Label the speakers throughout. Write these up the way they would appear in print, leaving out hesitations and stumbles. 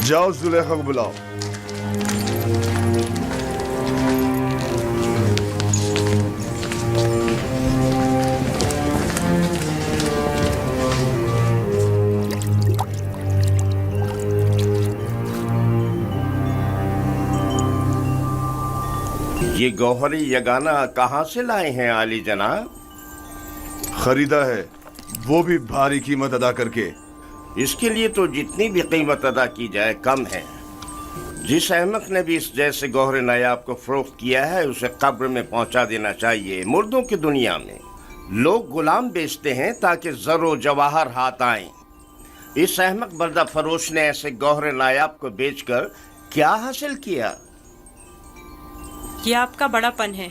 Speaker 1: جاؤ زلیخا کو بلاؤ.
Speaker 2: یہ گوہری یگانہ کہاں سے لائے ہیں عالی جناب؟
Speaker 1: خریدا ہے، وہ بھی بھاری قیمت ادا کر کے.
Speaker 2: اس کے لیے تو جتنی بھی قیمت ادا کی جائے کم ہے. جس احمق نے بھی اس جیسے گوہر نایاب کو فروخت کیا ہے اسے قبر میں پہنچا دینا چاہیے. مردوں کی دنیا میں لوگ غلام بیچتے ہیں تاکہ زر و جواہر ہاتھ آئیں. اس احمق بردہ فروش نے ایسے گوہر نایاب کو بیچ کر کیا حاصل کیا؟
Speaker 3: یہ آپ کا بڑا پن ہے.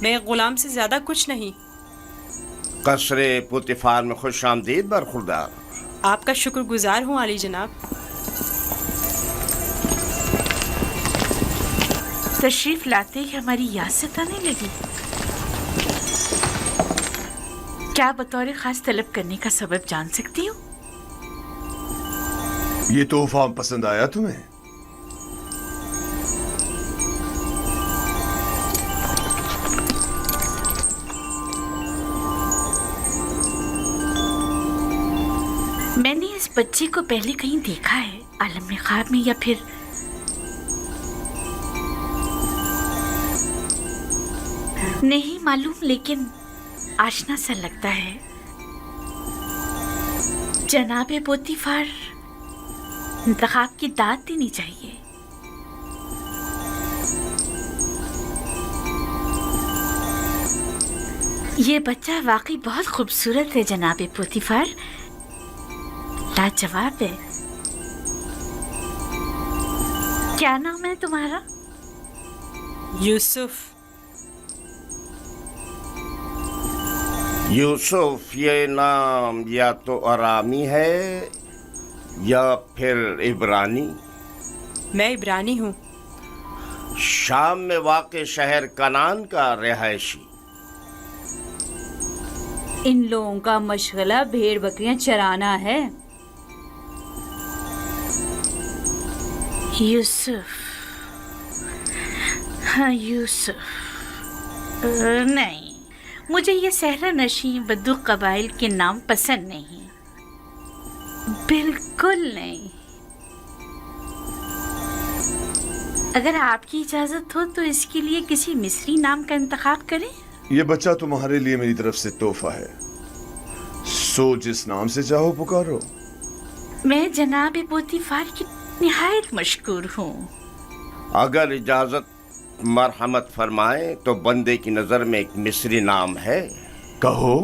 Speaker 3: میں غلام سے زیادہ کچھ نہیں.
Speaker 2: قصر پوتیفار میں خوش آمدید برخوردار.
Speaker 3: آپ کا شکر گزار ہوں عالی جناب.
Speaker 4: تشریف لاتے ہی ہماری یاست آنے لگی. کیا بطور خاص طلب کرنے کا سبب جان سکتی ہوں؟
Speaker 1: یہ تحفہ پسند آیا تمہیں؟
Speaker 4: میں نے اس بچے کو پہلے کہیں دیکھا ہے، عالم خواب میں یا پھر نہیں معلوم، لیکن آشنا سا لگتا ہے. جناب پوتیفار، انتخاب کی داد دینی چاہیے. یہ بچہ واقعی بہت خوبصورت ہے جناب پوتیفار، لاجواب ہے. کیا نام ہے تمہارا؟
Speaker 3: یوسف.
Speaker 2: یوسف یہ نام یا تو آرامی ہے یا پھر عبرانی.
Speaker 3: میں عبرانی ہوں.
Speaker 2: شام میں واقع شہر کنعان کا رہائشی.
Speaker 5: ان لوگوں کا مشغلہ بھیڑ بکریاں چرانا ہے.
Speaker 4: یوسف. ہاں یوسف. نہیں، مجھے یہ صحرا نشین بدو قبائل کے نام پسند نہیں، بالکل نہیں. اگر آپ کی اجازت ہو تو اس کے لیے کسی مصری نام کا انتخاب کریں.
Speaker 1: یہ بچہ تمہارے لیے میری طرف سے تحفہ ہے، سو جس نام سے چاہو پکارو.
Speaker 4: میں جناب پوتیفار کی نہایت مشکور ہوں.
Speaker 2: اگر اجازت مرحمت فرمائیں تو بندے کی نظر میں ایک مصری نام ہے.
Speaker 1: کہو.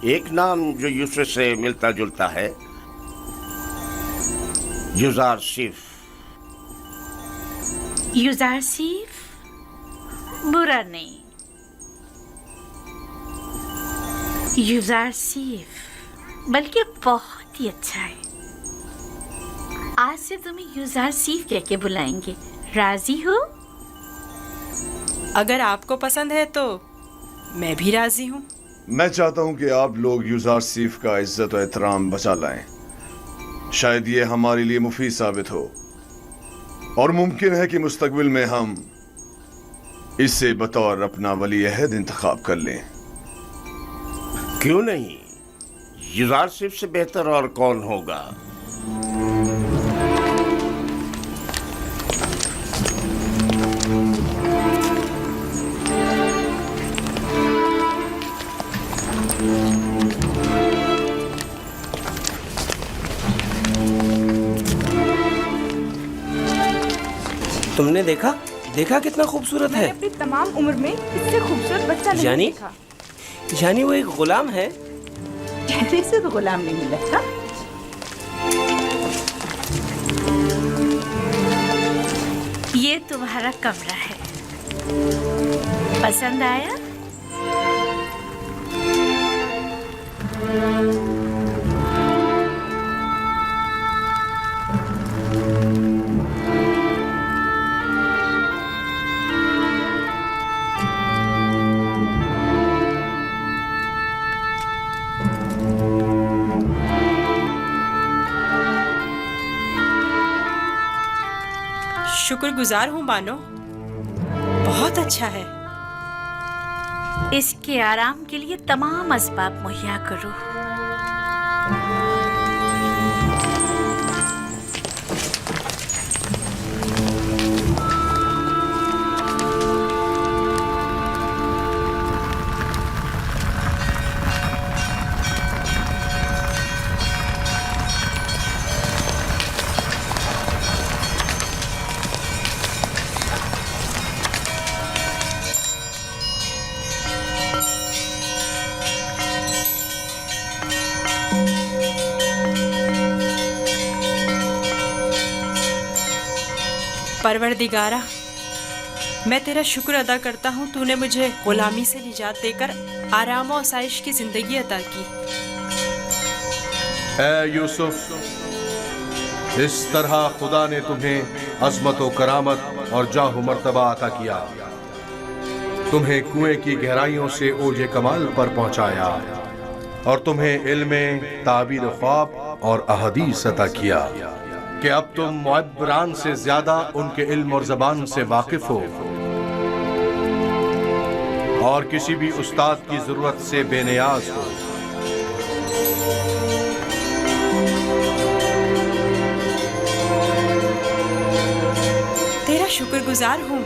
Speaker 2: ایک نام جو یوسف سے ملتا جلتا ہے، یوزارسیف.
Speaker 4: یوزارسیف برا نہیں. یوزارسیف بلکہ بہت ہی اچھا ہے. آج سے تمہیں یوزارسیف کہہ کے بلائیں گے. راضی ہو؟
Speaker 3: اگر آپ کو پسند ہے تو میں بھی راضی ہوں.
Speaker 1: میں چاہتا ہوں کہ آپ لوگ یوزارسیف کا عزت و احترام بچا لائیں. شاید یہ ہمارے لیے مفید ثابت ہو، اور ممکن ہے کہ مستقبل میں ہم اسے بطور اپنا ولی عہد انتخاب کر لیں.
Speaker 2: کیوں نہیں؟ یوزارسیف سے بہتر اور کون ہوگا؟
Speaker 6: تم نے دیکھا کتنا خوبصورت ہے.
Speaker 5: میں نے اپنی تمام عمر میں اس سے خوبصورت بچہ نہیں دیکھا.
Speaker 6: یعنی وہ ایک غلام ہے؟
Speaker 5: چہرے سے تو غلام نہیں لگتا.
Speaker 4: یہ تمہارا کمرہ ہے، پسند آیا؟
Speaker 3: शुक्रगुजार हूँ बानो, बहुत अच्छा है।
Speaker 4: इसके आराम के लिए तमाम असबाब मुहैया करो।
Speaker 3: परवरदिगारा, मैं तेरा शुक्र अदा करता हूँ, तूने मुझे गुलामी से निजात देकर आराम और आसाइश की जिंदगी अता की।
Speaker 7: ऐ यूसुफ, इस तरह खुदा ने तुम्हें अज़मत व करामत और जाह मर्तबा अता किया, तुम्हें कुएं की गहराइयों से ओजे कमाल पर पहुंचाया और तुम्हें इल्म ताबीर ख्वाब और अहदीस अता किया कि अब तुम मुअब्बरान से ज्यादा उनके इल्म और ज़बान से वाकिफ हो और किसी भी उस्ताद की जरूरत से बेनियाज हो।
Speaker 3: तेरा शुक्रगुजार हूँ,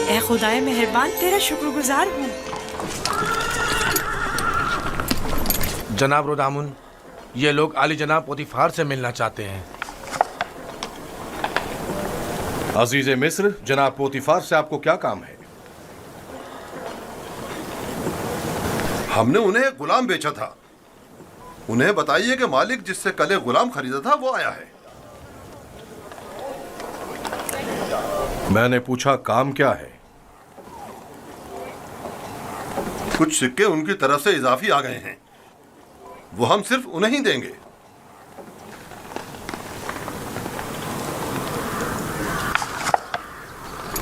Speaker 3: ऐ खुदाए मेहरबान, तेरा शुक्रगुजार हूँ।
Speaker 8: जनाब रोदामुन, ये लोग आली जनाब पोतीफार से मिलना चाहते हैं।
Speaker 7: अजीज मिस्र, जनाब पोतीफार से आपको क्या काम है?
Speaker 9: हमने उन्हें एक गुलाम बेचा था। उन्हें बताइए कि मालिक जिससे कल एक गुलाम खरीदा था वो आया है।
Speaker 7: मैंने पूछा काम क्या है?
Speaker 9: कुछ सिक्के उनकी तरफ से इजाफी आ गए हैं, वो हम सिर्फ उन्हें ही देंगे।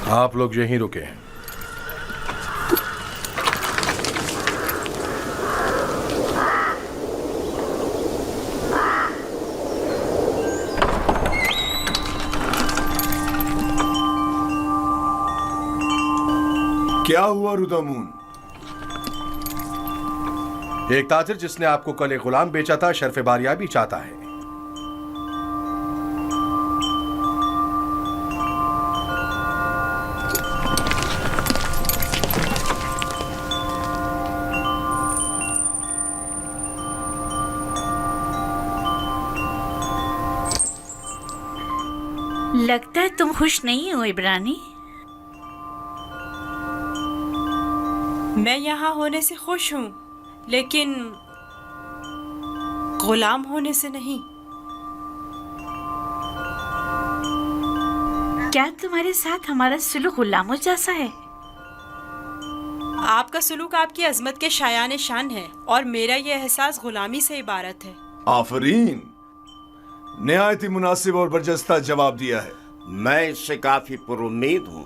Speaker 7: आप लोग यहीं रुके हैं।
Speaker 1: क्या हुआ रुदामून?
Speaker 7: एक ताजिर जिसने आपको कल एक गुलाम बेचा था शर्फ बारियाबी चाहता है।
Speaker 4: लगता है तुम खुश नहीं हो इब्रानी।
Speaker 3: मैं यहाँ होने से खुश हूँ, लेकिन गुलाम होने से नहीं।
Speaker 4: क्या तुम्हारे साथ हमारा सुलूक गुलामों जैसा है?
Speaker 3: आपका सलूक आपकी अजमत के शायान शान है और मेरा ये एहसास गुलामी से इबारत है।
Speaker 1: आफरीन, निहायत ही मुनासिब और बरजस्ता जवाब दिया है।
Speaker 2: मैं इससे काफी पुरुम्मीद हूँ।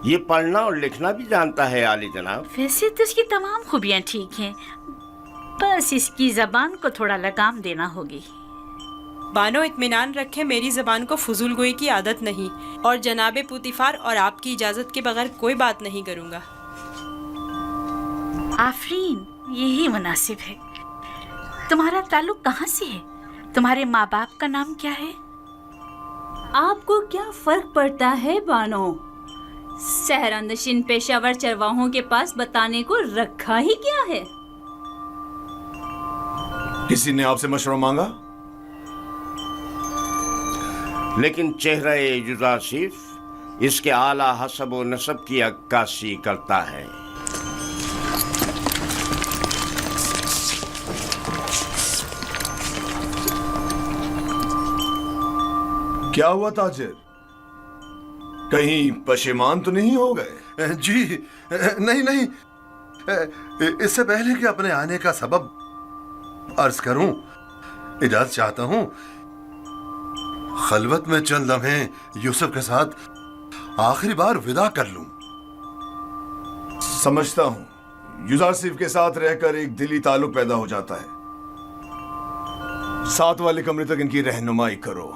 Speaker 2: ये पढ़ना और लिखना भी जानता है आली जनाब।
Speaker 4: वैसे तो इसकी तमाम खूबियाँ ठीक हैं, बस इसकी जबान को थोड़ा लगाम देना होगी।
Speaker 3: बानो, इत्मीनान रखें, मेरी जबान को फजूल गोई की आदत नहीं और जनाबे पुतिफार और आपकी इजाजत के बगैर कोई बात नहीं करूँगा।
Speaker 4: आफरीन, यही मुनासिब है। तुम्हारा ताल्लुक कहाँ से है? तुम्हारे माँ बाप का नाम क्या है?
Speaker 5: आपको क्या फर्क पड़ता है बानो? सहरानशीन पेशावर चरवाहों के पास बताने को रखा ही क्या है?
Speaker 1: किसी ने आपसे मशवरा मांगा?
Speaker 2: लेकिन चेहरा युजासिफ इसके आला हसब व नसब की अक्कासी करता है।
Speaker 1: क्या हुआ ताजिर? कहीं पशेमान तो नहीं हो गए?
Speaker 9: जी नहीं नहीं, इससे पहले कि अपने आने का सबब अर्ज करूं, इजाजत चाहता हूं खलवत में चंद लम्हे यूसुफ के साथ आखिरी बार विदा कर लूं।
Speaker 1: समझता हूं, युजासिफ के साथ रहकर एक दिली ताल्लुक पैदा हो जाता है। साथ वाले कमरे तक इनकी रहनुमाई करो।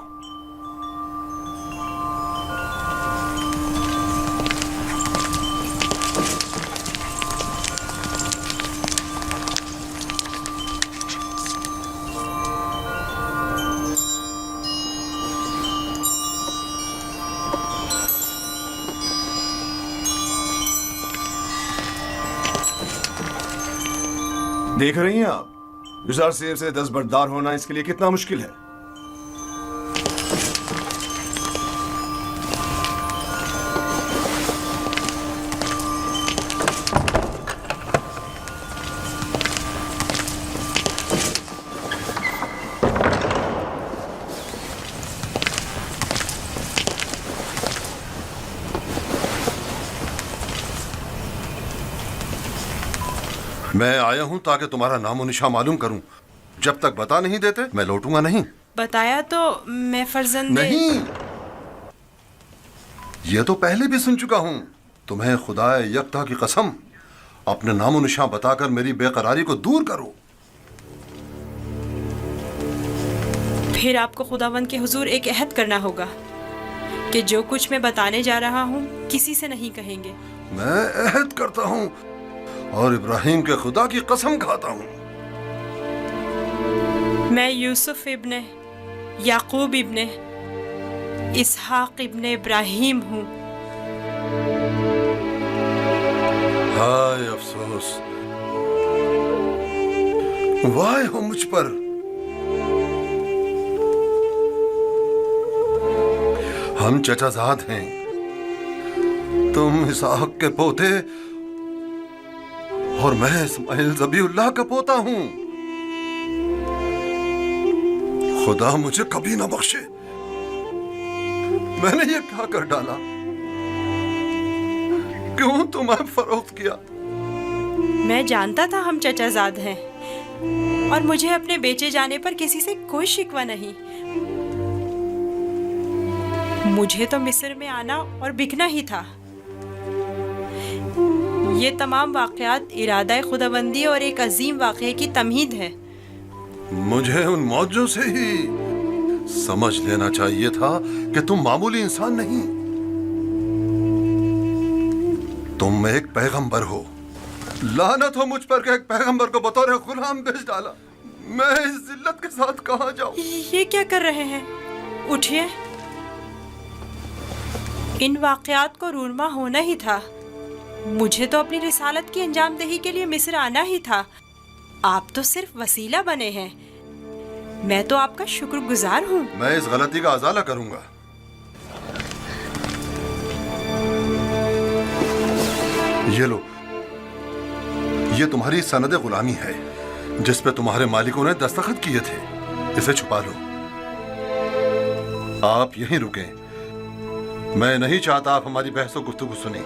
Speaker 1: دیکھ رہی ہیں آپ یوزار سیف سے دستبردار ہونا اس کے لیے کتنا مشکل ہے.
Speaker 9: میں آیا ہوں تاکہ تمہارا نام و نشان معلوم کروں. جب تک بتا نہیں دیتے میں لوٹوں گا نہیں.
Speaker 3: بتایا تو میں فرزند
Speaker 9: نہیں، یہ تو پہلے بھی سن چکا ہوں. تمہیں خدا یکتا کی قسم اپنے نام و نشان بتا کر میری بے قراری کو دور کرو.
Speaker 3: پھر آپ کو خداوند کے حضور ایک عہد کرنا ہوگا کہ جو کچھ میں بتانے جا رہا ہوں کسی سے نہیں کہیں گے.
Speaker 9: میں عہد کرتا ہوں اور ابراہیم کے خدا کی قسم کھاتا ہوں.
Speaker 3: میں یوسف ابن یعقوب ابن اسحاق ابن ابراہیم ہوں.
Speaker 9: ہائے افسوس، وائے ہو مجھ پر. ہم چچا زاد ہیں، تم اسحاق کے پوتے اور میں اسماعیل ذبیح اللہ کا پوتا ہوں. خدا مجھے کبھی نہ بخشے. میں نے یہ کیا کر ڈالا؟ کیوں تمہیں فروخت کیا؟
Speaker 3: میں جانتا تھا ہم چچا زاد ہیں اور مجھے اپنے بیچے جانے پر کسی سے کوئی شکوہ نہیں. مجھے تو مصر میں آنا اور بکنا ہی تھا. یہ تمام واقعات ارادہ خداوندی اور ایک عظیم واقعے کی تمہید ہے.
Speaker 9: مجھے ان موجوں سے ہی سمجھ لینا چاہیے تھا کہ تم معمولی انسان نہیں، تم ایک پیغمبر ہو. لعنت ہو مجھ پر کہ ایک پیغمبر کو بطور غلام بیچ ڈالا. میں اس ذلت کے ساتھ کہاں جاؤں؟
Speaker 3: یہ کیا کر رہے ہیں؟ اٹھیے. ان واقعات کو رونما ہونا ہی تھا. مجھے تو اپنی رسالت کی انجام دہی کے لیے مصر آنا ہی تھا. آپ تو صرف وسیلہ بنے ہیں. میں تو آپ کا شکر گزار ہوں.
Speaker 9: میں اس غلطی کا ازالہ کروں گا. یہ لو، یہ تمہاری سند غلامی ہے جس پہ تمہارے مالکوں نے دستخط کیے تھے. اسے چھپا لو. آپ یہیں رکیں. میں نہیں چاہتا آپ ہماری بحث و گفتگو سنیں.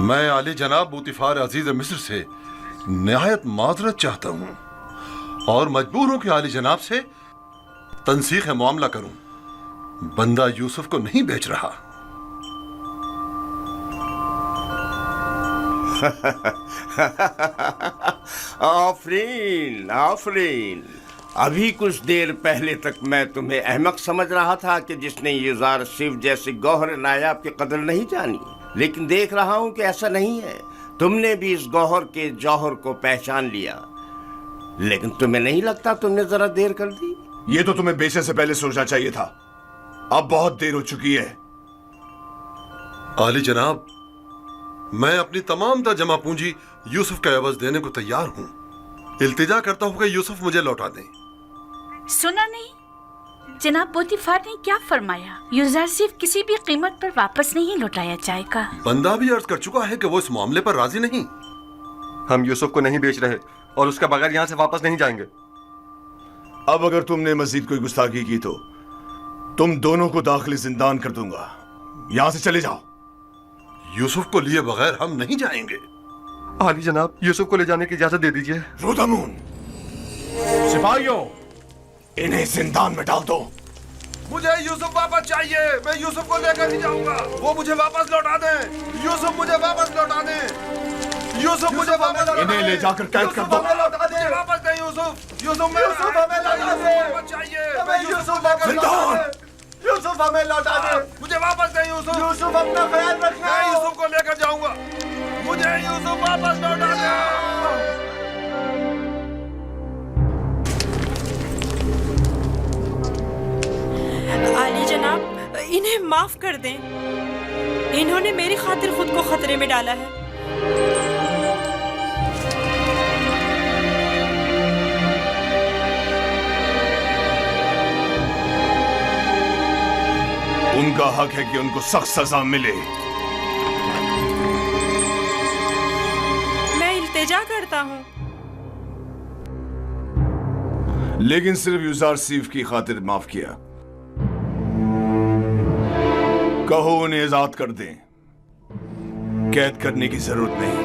Speaker 9: میں عالی جناب بوتیفار عزیز مصر سے نہایت معذرت چاہتا ہوں اور مجبور ہوں کہ عالی جناب سے تنسیخ معاملہ کروں. بندہ یوسف کو نہیں بیچ رہا.
Speaker 2: آفرین آفرین. ابھی کچھ دیر پہلے تک میں تمہیں احمق سمجھ رہا تھا کہ جس نے یوزار سیف جیسے گوہر نایاب کی قدر نہیں جانی، لیکن دیکھ رہا ہوں کہ ایسا نہیں ہے. تم نے بھی اس گوہر کے جوہر کو پہچان لیا. لیکن تمہیں نہیں لگتا تم نے ذرا دیر کر دی؟
Speaker 1: یہ تو تمہیں بیچنے سے پہلے سوچنا چاہیے تھا. اب بہت دیر ہو چکی ہے.
Speaker 9: عالی جناب، میں اپنی تمام تر جمع پونجی یوسف کا عوض دینے کو تیار ہوں. التجا کرتا ہوں کہ یوسف مجھے لوٹا دیں.
Speaker 4: سنا نہیں جناب پوتیفار نے کیا فرمایا؟ یوزر صرف کسی بھی قیمت پر واپس نہیں لوٹایا جائے گا.
Speaker 9: بندہ بھی عرض کر چکا ہے کہ وہ اس معاملے پر راضی نہیں.
Speaker 10: ہم یوسف کو نہیں بیچ رہے اور اس کے بغیر یہاں سے واپس نہیں جائیں گے.
Speaker 1: اب اگر تم نے مزید کوئی گستاخی کی تو تم دونوں کو داخلی زندان کر دوں گا. یہاں سے چلے جاؤ.
Speaker 9: یوسف کو لیے بغیر ہم نہیں جائیں گے.
Speaker 10: عالی جناب، یوسف کو لے جانے کی اجازت دے دیجیے.
Speaker 1: رودامون، سپاہیوں، انہیں زندان میں ڈال دو.
Speaker 9: مجھے یوسف واپس چاہیے. میں یوسف کو لے کر ہی جاؤں گا. وہ مجھے واپس لوٹا دیں. یوسف مجھے واپس لوٹا دیں. یوسف مجھے واپس لوٹا دیں.
Speaker 1: انہیں لے جا کر قید کر دو.
Speaker 9: مجھے واپس دیں یوسف. یوسف ہمیں لوٹا دیں. چاہیے. یوسف لے کر
Speaker 1: زندان.
Speaker 9: یوسف ہمیں لوٹا دیں. مجھے واپس دیں یوسف. یوسف اپنا خیال رکھنا. میں یوسف کو لے کر جاؤں گا. مجھے یوسف واپس لوٹا دیں.
Speaker 3: انہیں معاف کر دیں، انہوں نے میری خاطر خود کو خطرے میں ڈالا ہے۔
Speaker 1: ان کا حق ہے کہ ان کو سخت سزا ملے۔
Speaker 3: میں التجا کرتا ہوں۔
Speaker 1: لیکن صرف یوزار سیف کی خاطر معاف کیا۔ کہو انہیں آزاد کر دیں، قید کرنے کی ضرورت نہیں۔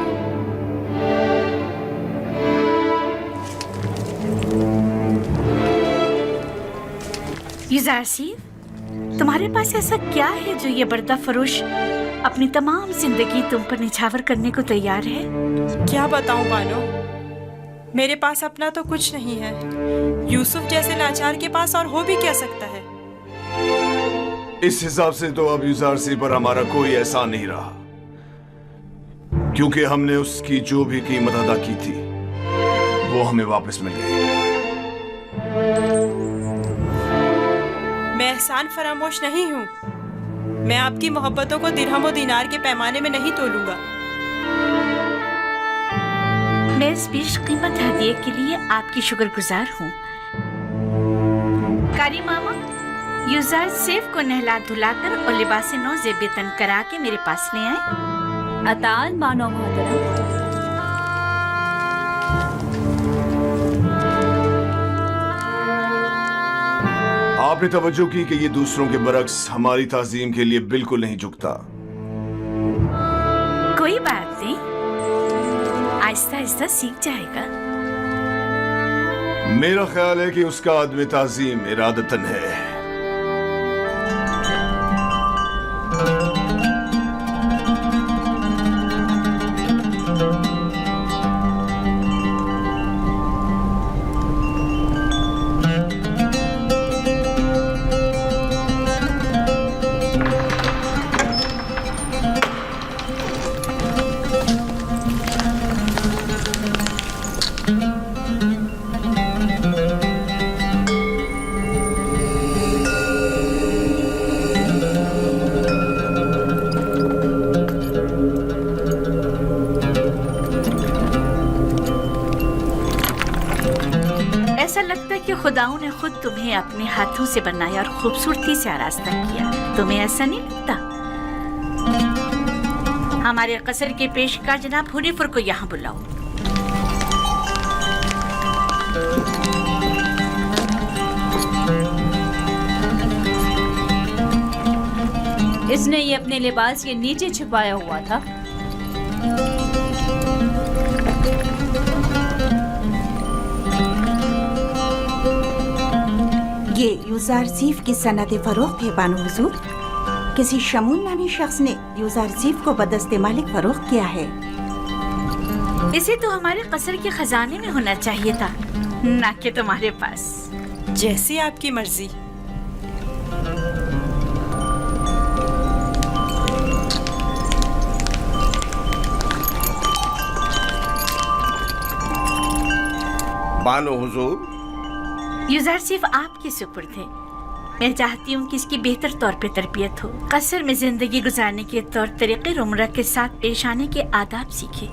Speaker 4: یوزار سیف، تمہارے پاس ایسا کیا ہے جو یہ بردہ فروش اپنی تمام زندگی تم پر نچھاور کرنے کو تیار ہے؟
Speaker 3: کیا بتاؤں بانو، میرے پاس اپنا تو کچھ نہیں ہے۔ یوسف جیسے لاچار کے پاس اور ہو بھی کیا سکتا ہے؟
Speaker 1: اس حساب سے تو اب یوزار سیف پر ہمارا کوئی احسان نہیں رہا، کیونکہ ہم نے اس کی جو بھی قیمت ادا کی تھی وہ ہمیں واپس مل گئی۔
Speaker 3: میں احسان فراموش نہیں ہوں، میں آپ کی محبتوں کو درہم و دینار کے پیمانے میں نہیں تولوں گا۔
Speaker 4: میں اس بیش قیمت ہدیے کے لیے آپ کی شکر گزار ہوں۔ کاری ماما، یوزار سیف کو نہلا دھلا کر اور لباس نو زیب تن کرا کے میرے پاس لے آئیں۔
Speaker 5: اطاعت بانو محترم۔
Speaker 1: آپ نے توجہ کی کہ یہ دوسروں کے برعکس ہماری تعظیم کے لیے بالکل نہیں جھکتا۔
Speaker 4: کوئی بات نہیں، آہستہ آہستہ سیکھ جائے گا۔
Speaker 1: میرا خیال ہے کہ اس کا عدم تعظیم ارادتاً ہے۔
Speaker 4: خداؤں نے خود تمہیں اپنے ہاتھوں سے بنایا اور خوبصورتی سے آراستہ کیا، تمہیں ایسا نہیں لگتا؟ ہمارے قصر کے پیشکار جناب ہنیفر کو یہاں بلاؤ۔
Speaker 5: اس نے یہ اپنے لباس کے نیچے چھپایا ہوا تھا۔
Speaker 11: یہ یوزار سیف کی صنعت فروخت ہے بانو حضور۔ کسی شمول نامی شخص نے یوزار سیف کو بدست مالک فروخت کیا ہے۔
Speaker 4: اسے تو ہمارے قصر کے خزانے میں ہونا چاہیے تھا، نہ کہ تمہارے پاس۔
Speaker 3: جیسی آپ کی مرضی۔
Speaker 2: بانو حضور،
Speaker 4: یوزار صرف آپ کی سپرد ہے۔ میں چاہتی ہوں کہ اس کی بہتر طور پہ تربیت ہو، قصر میں زندگی گزارنے کے طور طریقے رومرہ کے ساتھ پیش آنے کے آداب سیکھے۔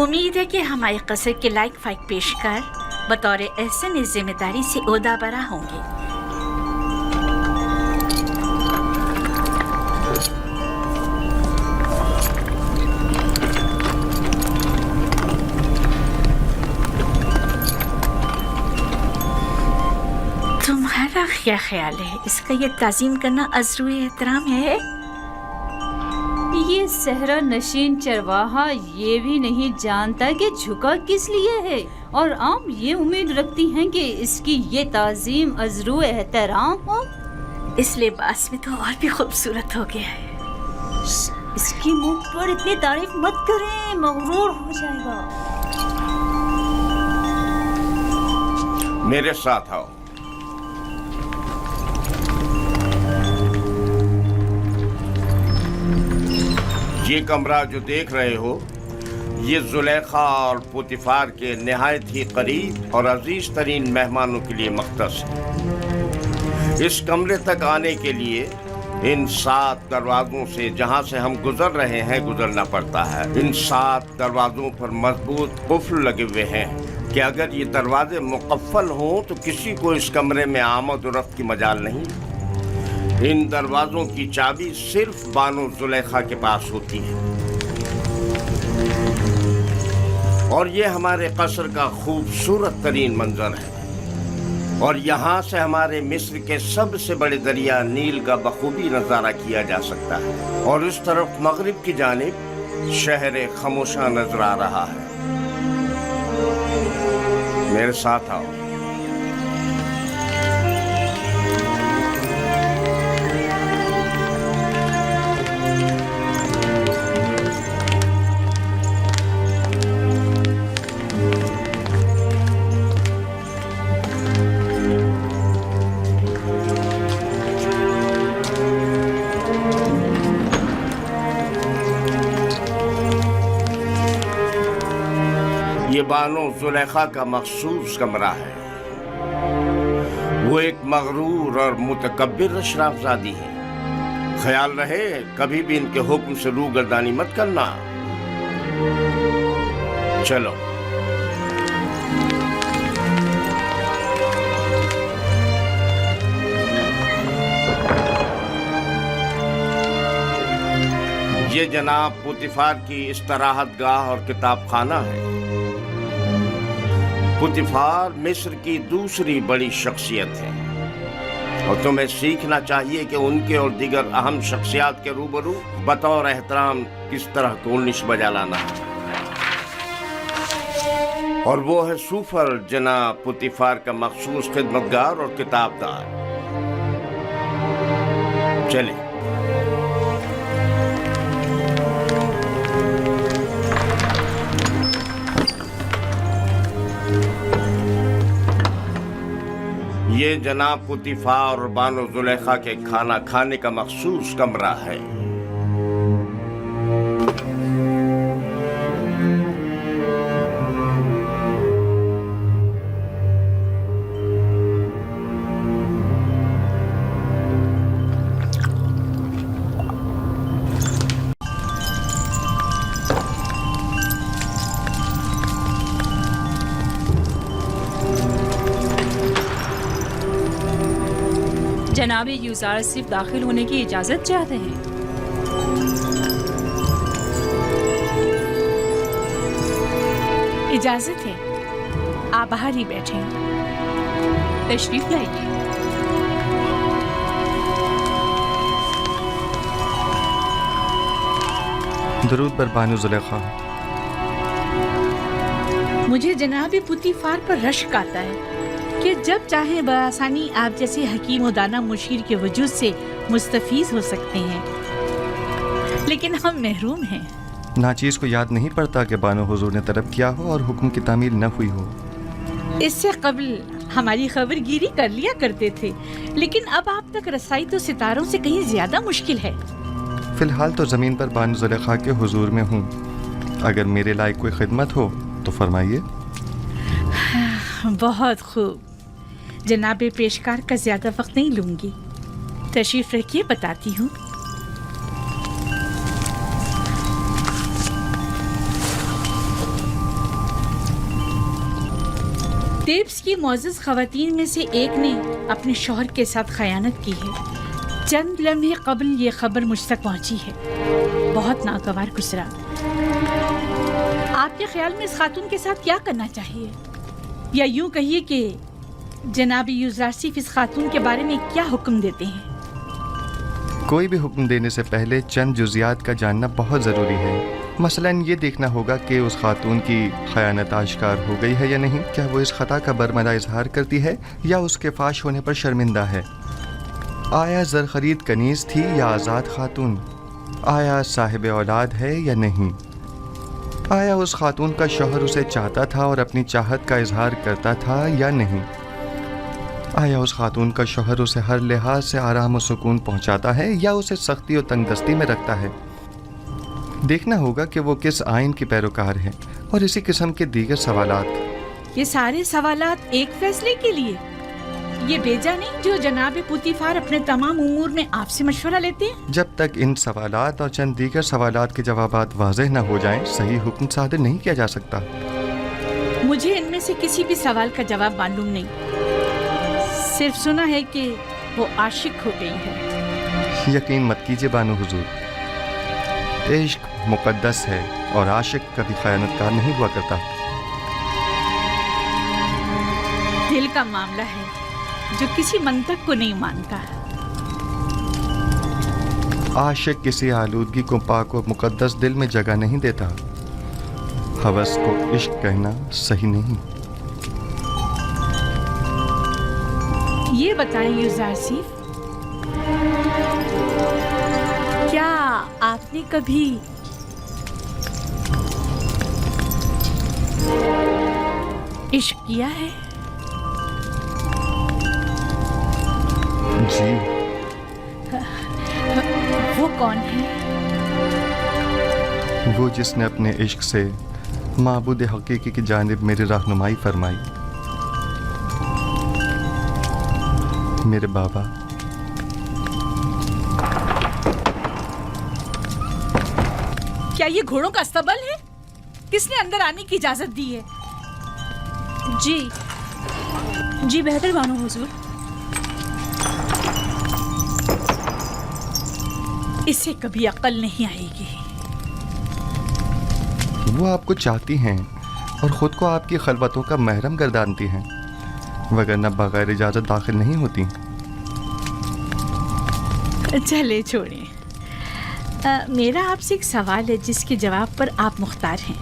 Speaker 4: امید ہے کہ ہمارے قصر کے لائق فائق پیشکار بطور احسن اس ذمہ داری سے عہدہ برا ہوں گے۔ تمہارا کیا خیال ہے؟ اس کا یہ تعظیم کرنا عذر احترام ہے؟
Speaker 5: یہ صحرا نشین چرواہا یہ بھی نہیں جانتا کہ جھکا کس لیے ہے، اور عام یہ امید رکھتی ہیں کہ اس کی یہ تعظیم عذر احترام ہو۔
Speaker 4: اس لباس میں تو اور بھی خوبصورت ہو گیا ہے۔
Speaker 5: اس کی منہ پر اتنی تعریف مت کریں، مغرور ہو جائے گا۔
Speaker 2: میرے ساتھ آؤ۔ یہ کمرہ جو دیکھ رہے ہو، یہ زلیخا اور پوتیفار کے نہایت ہی قریب اور عزیز ترین مہمانوں کے لیے مختص ہے۔ इस कमरे तक आने के लिए इन 7 दरवाजों से जहां से हम गुजर रहे हैं गुजरना पड़ता है। इन 7 दरवाजों पर मजबूत कुफ्ल लगे हुए हैं कि अगर ये दरवाजे मुकफ्फल हों तो किसी को इस कमरे में आमद और रफ्त की मजाल नहीं। इन दरवाजों की चाबी सिर्फ बानो जुलेखा के पास होती है। और ये हमारे कसर का खूबसूरत तरीन मंजर है और यहाँ से हमारे मिस्र के सबसे बड़े दरिया नील का बखूबी नज़ारा किया जा सकता है। और इस तरफ मगरिब की जानिब शहर खामोशा नजर आ रहा है। मेरे साथ आओ। ये बानो जुलेखा का मखसूस कमरा है। वो एक मगरूर और मुतकब्बिर अशराफजादी है। ख्याल रहे कभी भी इनके हुक्म से रूगर्दानी मत करना। चलो। ये जनाब पुतिफार की इस्तराहत गाह और किताब खाना है। पुतिफार मिस्र की दूसरी बड़ी शख्सियत है और तुम्हें सीखना चाहिए कि उनके और दीगर अहम शख्सियात के रूबरू बतौर एहतराम किस तरह कोर्निश बजा लाना है। और वो है सूफर जनाब पुतिफार का मखसूस खिदमतगार और किताबदार। चले। ये जनाब पुतिफार और बानो जुलेखा के खाना खाने का मखसूस कमरा है।
Speaker 5: जनाब यूज़ार सिर्फ दाखिल होने की इजाज़त चाहते हैं।
Speaker 4: इजाज़त है, आप बाहर ही बैठे।
Speaker 5: तशरीफ लाइए।
Speaker 12: दरूद बर बानो जुलेखा।
Speaker 4: मुझे जनाब पुतिफार पर रश्क आता है कि जब चाहे बआसानी आप जैसे हकीम व दाना मुशीर के वजूद से मुस्तफीज हो सकते हैं, लेकिन हम महरूम हैं।
Speaker 12: नाचीज़ को याद नहीं पड़ता कि बानो हुजूर ने तलब किया हो और हुक्म की तामील न हुई हो।
Speaker 4: इससे कबल हमारी खबरगिरी कर लिया करते थे, लेकिन अब आप तक रसाई तो सितारों से कहीं ज्यादा मुश्किल है।
Speaker 12: फिलहाल तो ज़मीन पर बानो जुलेखा के हुजूर में हूँ। अगर मेरे लायक कोई खिदमत हो तो फरमाइए।
Speaker 4: बहुत खूब जनाब पेशकार का ज्यादा वक्त नहीं लूंगी। तशरीफ रखिए, बताती हूँ। तेब्स की मोअज़्ज़ज़ ख़वातीन में से एक ने अपने शौहर के साथ खयानत की है। चंद लम्हे कबल ये खबर मुझ तक पहुंची है। बहुत नागवार गुजरा। आपके ख्याल में इस खातून के साथ क्या करना चाहिए, या यूं कहिए कि जनाब यूज़ारसीफ इस खातून के बारे में क्या हुक्म देते हैं?
Speaker 12: कोई भी हुक्म देने से पहले चंद जुज़ियात का जानना बहुत ज़रूरी है। मसलन ये देखना होगा कि उस खातून की खयानत आश्कार हो गई है या नहीं, क्या वो इस खता का बरमला इजहार करती है या उसके फाश होने पर शर्मिंदा है, आया ज़र खरीद कनीज़ थी या आज़ाद खातून, आया साहिब औलाद है या नहीं, आया उस खातून का शौहर उसे चाहता था और अपनी चाहत का इजहार करता था या नहीं, आया उस खातून का शौहर उसे हर लिहाज से आराम और सुकून पहुंचाता है या उसे सख्ती और तंगदस्ती में रखता है। देखना होगा कि वो किस आइन की पैरोकार है और इसी किस्म के दीगर सवालात।
Speaker 4: ये सारे सवालात एक फैसले के लिए, ये बेजा नहीं जो जनाब पुतीफार अपने तमाम उमूर में आपसे मशवरा लेते हैं?
Speaker 12: जब तक इन सवालात और चंद दीगर सवालात के जवाबात वाज़ेह न हो जाएं, सही हुक्म सादर नहीं किया जा सकता।
Speaker 4: मुझे इनमें से किसी भी सवाल का जवाब मालूम नहीं, सिर्फ सुना है कि वो आशिक हो गई है।
Speaker 12: यकीन मत कीजिए बानो हुजूर, इश्क मुकद्दस है और आशिक कभी खयानतकार नहीं हुआ करता।
Speaker 4: दिल का मामला है जो किसी मंतक को नहीं मानता।
Speaker 12: आशिक किसी आलूदगी को पाक और मुकद्दस दिल में जगह नहीं देता। हवस को इश्क कहना सही नहीं।
Speaker 4: ये बताएं यूज़र सीफ, क्या आपने कभी इश्क किया है?
Speaker 12: जी।
Speaker 4: वो कौन है?
Speaker 12: वो जिसने अपने इश्क से माबूद हकीकी की जानिब मेरी रहनुमाई फरमाई। मेरे बाबा।
Speaker 4: क्या ये घोड़ों का अस्तबल है? किसने अंदर आने की इजाजत दी है?
Speaker 5: जी बेहतर बानो हुजूर।
Speaker 4: इसे कभी अक्ल नहीं आएगी।
Speaker 12: वो आपको चाहती हैं और ख़ुद को आपकी खलवतों का महरम गर्दानती हैं, वगरना बगैर इजाज़त दाखिल नहीं होती।
Speaker 4: चले छोड़ें। मेरा आपसे एक सवाल है जिसके जवाब पर आप मुख्तार हैं।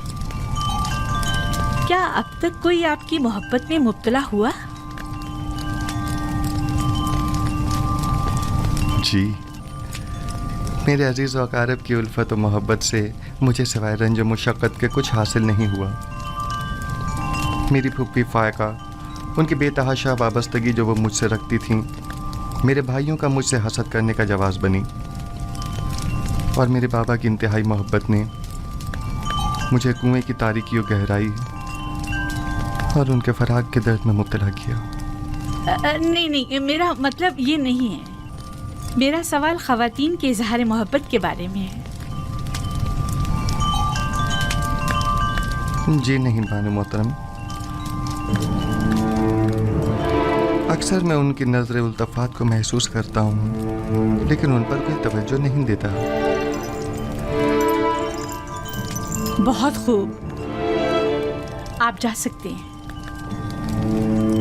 Speaker 4: क्या अब तक कोई आपकी मोहब्बत में मुब्तला हुआ?
Speaker 12: जी, मेरे अजीज़ व अकारब की उल्फत और मोहब्बत से मुझे सिवाय रंज मुशक्क़त के कुछ हासिल नहीं हुआ। मेरी फूफी फ़ायका, उनकी बेतहाशा वाबस्तगी जो वो मुझसे रखती थीं, मेरे भाइयों का मुझसे हसद करने का जवाज़ बनी, और मेरे बाबा की इंतहाई मोहब्बत ने मुझे कुएं की तारीकी और गहराई और उनके फराग के दर्द में मुब्तला किया।
Speaker 4: नहीं, मेरा मतलब ये नहीं है। मेरा सवाल ख़वातीन के इज़हार मोहब्बत के बारे में है।
Speaker 12: जी नहीं बानो मोहतरम, अक्सर मैं उनकी नज़र उल्तफ़ात को महसूस करता हूँ, लेकिन उन पर कोई तवज्जो नहीं देता।
Speaker 4: बहुत खूब, आप जा सकते हैं।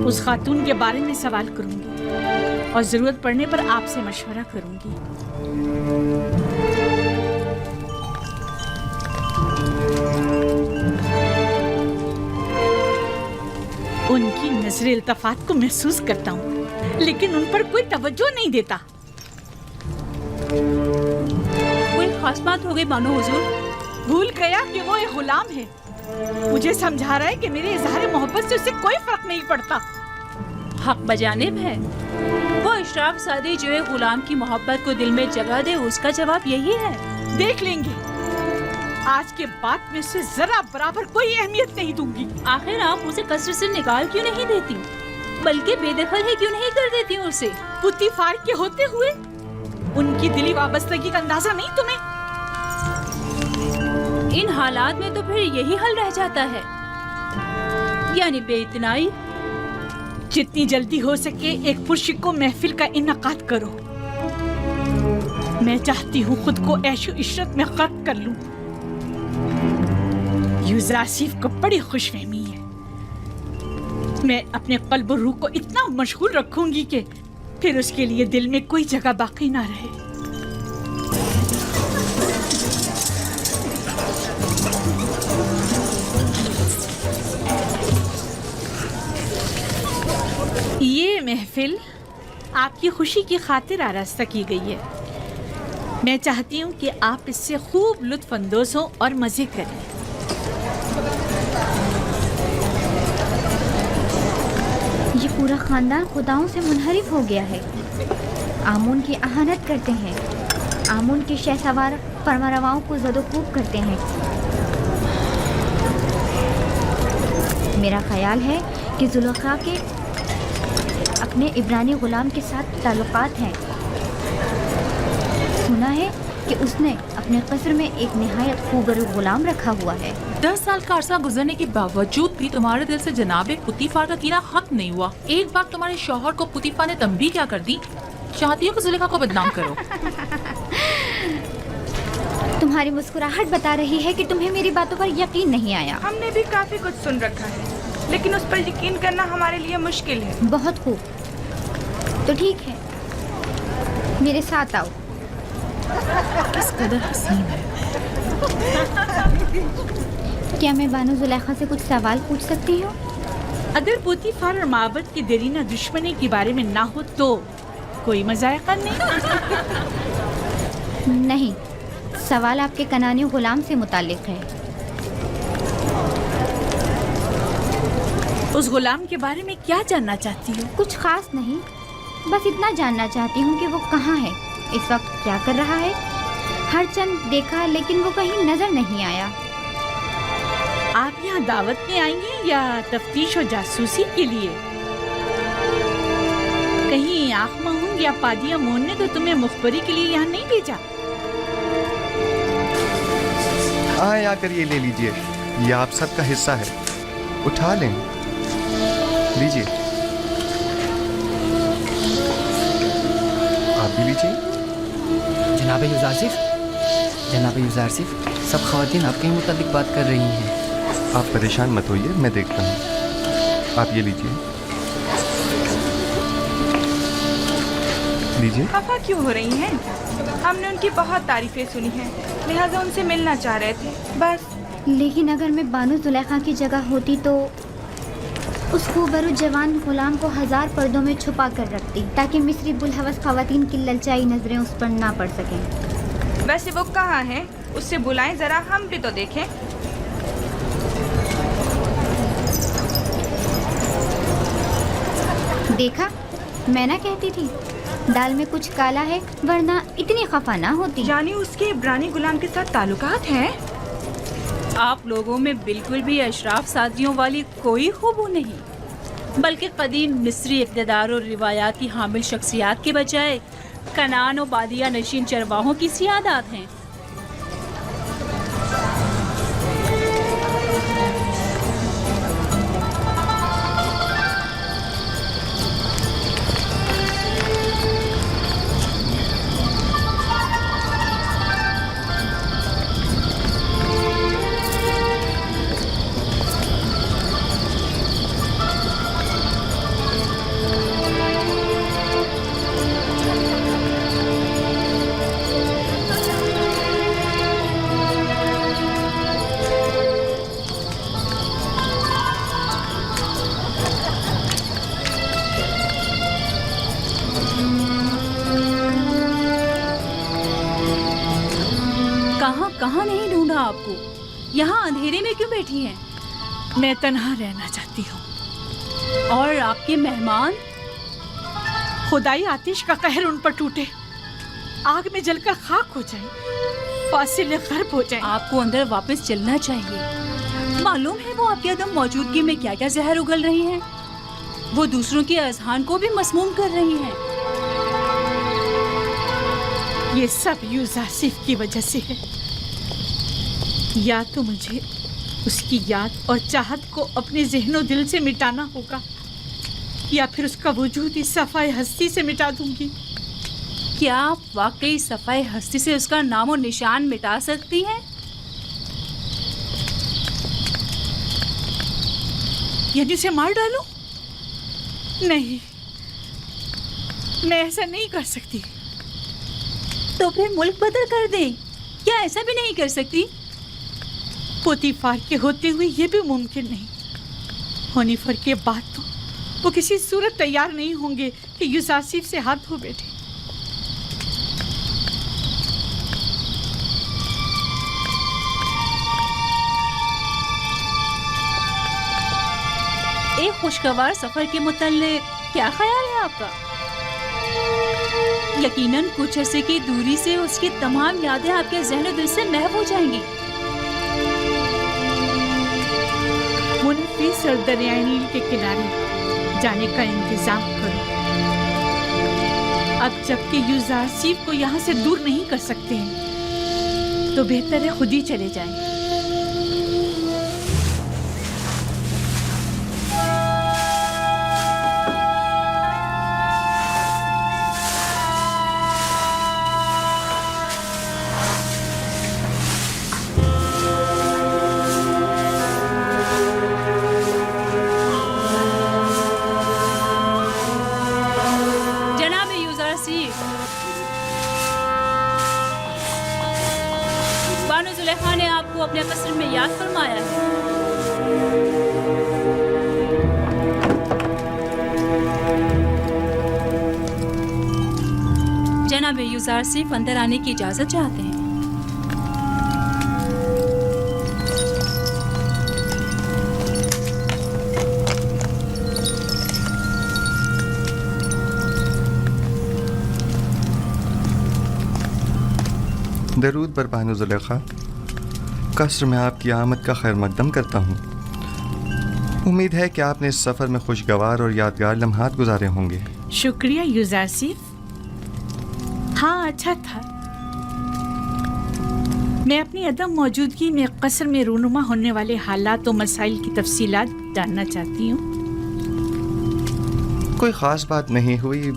Speaker 4: उस खातून के बारे में सवाल करूंगी और ज़रूरत पड़ने पर आपसे मशवरा करूंगी। उनकी नजर इल्तफात को महसूस करता हूँ, लेकिन उन पर कोई तवज्जो नहीं देता।
Speaker 5: कोई खास बात हो गई बानो हुजूर?
Speaker 4: भूल गया कि वो एक गुलाम है। मुझे समझा रहा है कि मेरे इज़हार मोहब्बत से उसे कोई फर्क नहीं पड़ता।
Speaker 5: हक बजानिब है। वो इशराफ सादी जो है गुलाम की मोहब्बत को दिल में जगह दे, उसका जवाब यही है।
Speaker 4: देख लेंगे। आज के बाद में उसे जरा बराबर कोई अहमियत नहीं दूंगी।
Speaker 5: आखिर आप उसे कसरत से निकाल क्यों नहीं देती, बल्कि बेदखल ही क्यों नहीं कर देती उसे?
Speaker 4: पुतीफार के होते हुए उनकी दिली वाबस्तगी का अंदाजा नहीं तुम्हें?
Speaker 5: इन हालात में तो फिर यही हल रह जाता है, यानी बेइतनाई।
Speaker 4: जितनी जल्दी हो सके एक पुरशिको महफिल का इनकाद करो। मैं चाहती हूँ खुद को ऐशो इशरत में गर्क कर लूं। यूज़र आसिफ को बड़ी खुशफहमी है। मैं अपने क़ल्ब और रूह को इतना मशगूल रखूंगी कि फिर उसके लिए दिल में कोई जगह बाकी ना रहे। ये महफिल आपकी खुशी की खातिर आरास्ता की गई है। मैं चाहती हूँ कि आप इससे खूब लुत्फ़ अंदोज़ हों और मज़े करें।
Speaker 13: ये पूरा खानदान खुदाओं से मुनहरिफ हो गया है। आमून की अहानत करते हैं, आमून के शहसवार फरमारवाओं को ज़दोकूब करते हैं। मेरा ख्याल है कि जुलेखा के अपने इब्रानी गुलाम के साथ ताल्लुकात हैं। सुना है कि उसने अपने कस्र में एक निहायत खूबरू गुलाम रखा हुआ है।
Speaker 4: 10 साल का अरसा गुजरने के बावजूद भी तुम्हारे दिल से जनाब पुतीफार का कीना खत्म नहीं हुआ। एक बार तुम्हारे शौहर को पुतीफार ने तंबीह क्या कर दी, चाहती हो कि जुलेखा को बदनाम करो।
Speaker 13: तुम्हारी मुस्कुराहट बता रही है कि तुम्हें मेरी बातों पर यकीन नहीं आया।
Speaker 14: हमने भी काफी कुछ सुन रखा है, लेकिन उस पर यकीन करना हमारे लिए मुश्किल है।
Speaker 13: बहुत खूब, तो ठीक है, मेरे साथ आओ।
Speaker 4: इस कदर हसीन है।
Speaker 13: क्या मैं बानो जुलेखा से कुछ सवाल पूछ सकती हूँ?
Speaker 4: अगर पुतीफार और माबद की देरीना दुश्मनी के बारे में ना हो तो कोई मजायका नहीं।
Speaker 13: नहीं, सवाल आपके कनानी गुलाम से मुतालिक है।
Speaker 4: उस गुलाम के बारे में क्या जानना चाहती हो?
Speaker 13: कुछ खास नहीं, बस इतना जानना चाहती हूँ कि वो कहाँ है, इस वक्त क्या कर रहा है। हर चंद देखा लेकिन वो कहीं नजर नहीं आया।
Speaker 4: आप यहाँ दावत में आएंगे या तफ्तीश और जासूसी के लिए? कहीं आँख महूंग या पादिया मोहन ने तो तुम्हें मुखबरी के लिए यहाँ नहीं भेजा?
Speaker 12: आए आकर ये ले लीजिए, ये आप सबका हिस्सा है, उठा लें, लीजिए। आप भी लीजिए।
Speaker 15: जनाब यूज़ारसिफ, जनाब यूज़ारसिफ, सब ख़वातीन आपके ही मुताबिक बात कर रही हैं।
Speaker 12: आप परेशान मत होइए, मैं देखता हूँ। आप ये लीजिए, लीजिए।
Speaker 14: खफा क्यों हो रही हैं? हमने उनकी बहुत तारीफें सुनी हैं, लिहाजा उनसे मिलना चाह रहे थे, बस।
Speaker 13: लेकिन अगर मैं बानो जुलेखा की जगह होती तो उस खूबरू जवान गुलाम को 1000 पर्दों में छुपा कर रखती, ताकि मिस्री बुलहवस ख़वातीन की ललचाई नजरें उस पर ना पड़ सकें।
Speaker 14: वैसे वो कहाँ है? उससे बुलाएं जरा, हम भी तो देखें।
Speaker 13: देखा, मैं ना कहती थी दाल में कुछ काला है, वरना इतनी खफा ना होती।
Speaker 14: यानी उसके इब्रानी गुलाम के साथ ताल्लुकात हैं?
Speaker 3: आप लोगों में बिल्कुल भी अशराफ सादियों वाली कोई खूबू नहीं, बल्कि कदीम मिस्री इक़्तिदार और रिवायात की हामिल शख्सियात के बजाय कनान और बादिया नशीन चरवाहों की सियादात हैं। कहाँ नहीं ढूंढा आपको? यहाँ अंधेरे में क्यों बैठी हैं?
Speaker 4: मैं तन्हा रहना चाहती हूँ।
Speaker 3: और आपके मेहमान?
Speaker 4: खुदाई आतिश का कहर उन पर टूटे, आग में जलकर खाक हो जाए, फासिल गर्ब हो जाए।
Speaker 3: आपको अंदर वापस चलना चाहिए। मालूम है वो आपकी अदम मौजूदगी में क्या क्या जहर उगल रही हैं। वो दूसरों के अज़हान को भी मसमूम कर रही हैं।
Speaker 4: ये सब यूज़ारसिफ की वजह से है। या तो मुझे उसकी याद और चाहत को अपने ज़हनो दिल से मिटाना होगा, या फिर उसका वजूद इस सफ़ाए हस्ती से मिटा दूंगी।
Speaker 3: क्या आप वाकई सफ़ाए हस्ती से उसका नाम और निशान मिटा सकती हैं?
Speaker 4: यानी उसे मार डालूं? नहीं, मैं ऐसा नहीं कर सकती।
Speaker 3: तो फिर मुल्क बदल कर दें। क्या ऐसा भी नहीं कर सकती?
Speaker 4: पुतीफार के होते हुए ये भी मुमकिन नहीं। होनीफर के बाद तो वो किसी सूरत तैयार नहीं होंगे कि यूज़ारसिफ से हाथ धो बैठे।
Speaker 3: एक खुशगवार सफर के मुताल्लिक क्या ख्याल है आपका? यकीनन कुछ अरसे की दूरी से उसकी तमाम यादें आपके ज़हन दिल से महव हो जाएंगी।
Speaker 4: मुनफिस और दरियाई नील के किनारे जाने का इंतजाम करो। अब जबकि यूजारसीफ को यहाँ से दूर नहीं कर सकते हैं तो बेहतर है खुद ही चले जाएं।
Speaker 5: बानो जुलेखा ने आपको अपने कसर में याद फरमाया है। जनाब यूजारसीफ अंदर आने की इजाजत चाहते हैं।
Speaker 12: दरूद बर बानो जुलेखा, कसर में आपकी आमद का खैर मकदम करता हूँ। उम्मीद है कि आपने इस सफ़र में खुशगवार और यादगार लम्हात गुजारे होंगे।
Speaker 4: शुक्रिया यूजारसीफ। हाँ, अच्छा था। मैं अपनी अदम मौजूदगी में कसर में रूनुमा होने वाले हालात और मसाइल की तफसीलात जानना चाहती हूँ।
Speaker 12: कोई ख़ास बात नहीं हुई,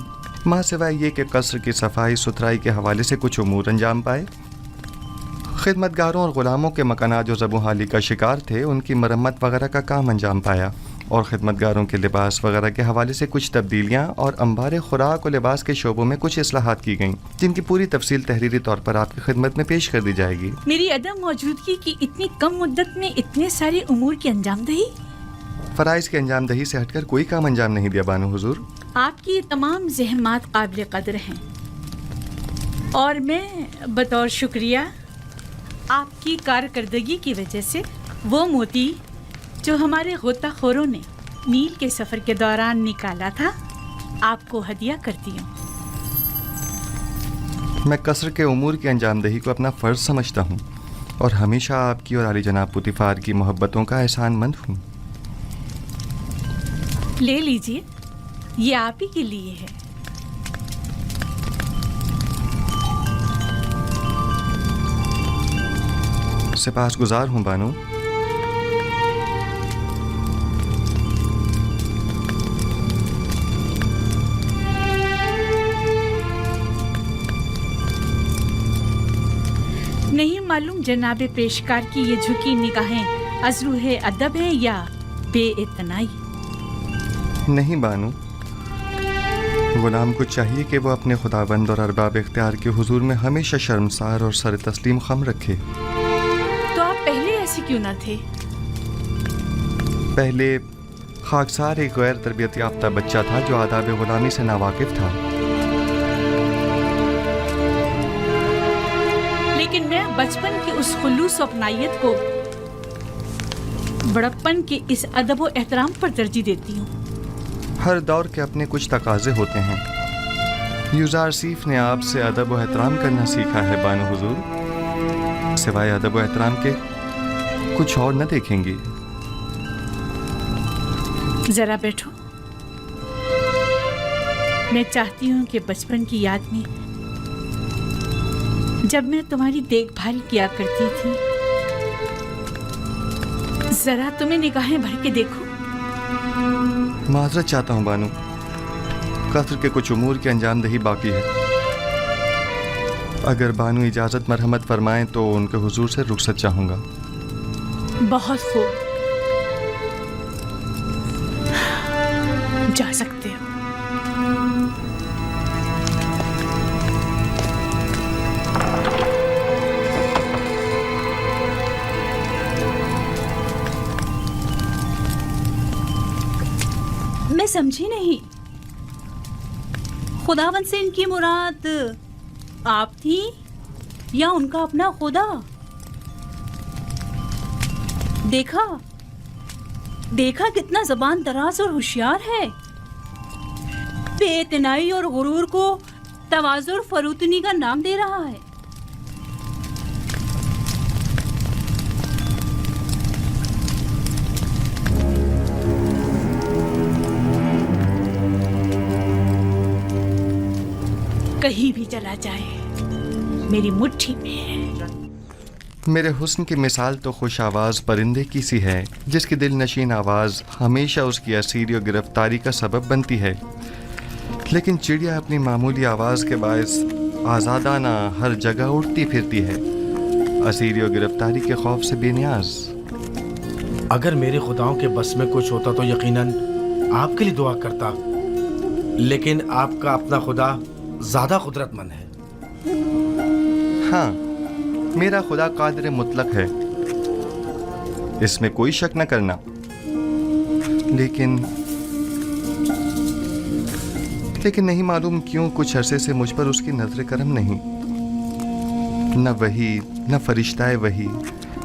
Speaker 12: माँ सिवाय ये कि कसर की सफाई सुथराई के हवाले से कुछ उमूर अंजाम पाए। खिदमतगारों और ग़ुलामों के मकानात जो ज़बूहाली का शिकार थे उनकी मरम्मत वगैरह का काम अंजाम पाया, और खिदमतगारों के लिबास वगैरह के हवाले से कुछ तब्दीलियाँ और अंबार खुराक और लिबास के शोबों में कुछ इस्लाहात की गईं, जिनकी पूरी तफसील तहरीरी तौर पर आपकी खिदमत में पेश कर दी जाएगी।
Speaker 4: मेरी अदम मौजूदगी की इतनी कम मुद्दत में इतने सारे उमूर की अंजामदही?
Speaker 12: फ़राइज़ की अंजामदही से हटकर कोई काम अंजाम नहीं दिया बानो हुजूर।
Speaker 4: आपकी ये तमाम ज़हमात काबिल कदर हैं, और मैं बतौर शुक्रिया आपकी कारकर्दगी की वजह से वो मोती जो हमारे गोताखोरों ने मील के सफ़र के दौरान निकाला था आपको हदिया करती हूँ।
Speaker 12: मैं कसर के उमूर की अंजामदही को अपना फ़र्ज़ समझता हूँ और हमेशा आपकी और आली जनाब पुतिफार की मोहब्बतों का एहसानमंद हूँ।
Speaker 4: ले लीजिए, ये आप ही के लिए है।
Speaker 12: सिपासगुजार हूँ बानो।
Speaker 4: नहीं मालूम जनाब पेशकार की ये झुकी निगाहें अज़रूह अदब है या बेइतनाई?
Speaker 12: नहीं बानो, गुलाम को चाहिए कि वो अपने खुदाबंद और अरबाब इख्तियार के हुजूर में हमेशा शर्मसार और सर तस्लीम खम रखे।
Speaker 4: तो आप पहले ऐसे क्यों न थे?
Speaker 12: पहले खाकसार एक गैर तरबियत याफ्ता बच्चा था जो आदाब गुलामी से नावाकिफ था।
Speaker 4: लेकिन मैं बचपन की उस खुलूस और अपनाइयत को बड़प्पन के इस अदब और एहतराम पर तरजीह देती हूँ।
Speaker 12: हर दौर के अपने कुछ तकाजे होते हैं। यूजारसीफ ने आपसे अदब व एहतराम करना सीखा है बानो हुजूर। सिवाय अदब व एहतराम के कुछ और न देखेंगी।
Speaker 4: जरा बैठो। मैं चाहती हूँ कि बचपन की याद में जब मैं तुम्हारी देखभाल किया करती थी, जरा तुम्हें निगाहें भर के देखो।
Speaker 12: माजरत चाहता हूँ बानो, कसर के कुछ उमूर की अंजामदही बाकी है। अगर बानो इजाज़त मरहमत फरमाएं तो उनके हुजूर से रुखसत चाहूँगा।
Speaker 4: बहुत खूब, जा सकते हो।
Speaker 5: मैं समझी नहीं, खुदावन से इनकी मुराद आप थी या उनका अपना खुदा? देखा कितना ज़बान दराज और होशियार है। बेइतनाई और गुरूर को तवाज़ुन और फरूतनी का नाम दे रहा है।
Speaker 4: कहीं भी चला जाए मेरी मुट्ठी में है।
Speaker 12: मेरे हुस्न की मिसाल तो खुश आवाज़ परिंदे की सी है जिसकी दिल नशीन आवाज़ हमेशा उसकी असीरी और गिरफ्तारी का सबब बनती है, लेकिन चिड़िया अपनी मामूली आवाज़ के बायस आज़ादाना हर जगह उड़ती फिरती है, असीरी और गिरफ्तारी के खौफ से बेनियाज।
Speaker 8: अगर मेरे खुदाओं के बस में कुछ होता तो यकीनन आपके लिए दुआ करता, लेकिन आपका अपना खुदा ज़्यादा कुदरतमंद है।
Speaker 12: हाँ, मेरा खुदा कादिर मुतलक है, इसमें कोई शक न करना, लेकिन नहीं मालूम क्यों कुछ अरसे से मुझ पर उसकी नजर करम नहीं। न वही, न फरिश्ता वही,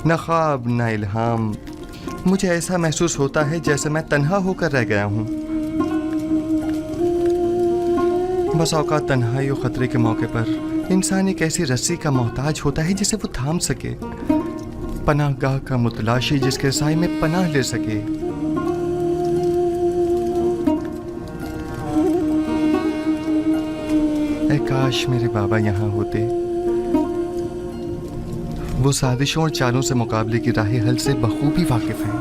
Speaker 12: न ख्वाब, न इल्हाम। मुझे ऐसा महसूस होता है जैसे मैं तन्हा होकर रह गया हूँ। बस औकात तन्हाई और खतरे के मौके पर इंसान एक ऐसी रस्सी का मोहताज होता है जिसे वो थाम सके, पनाहगाह का मुतलाशी जिसके साए में पनाह ले सके। ऐ काश मेरे बाबा यहाँ होते, वो साजिशों और चालों से मुकाबले की राह हल से बखूबी वाकिफ हैं।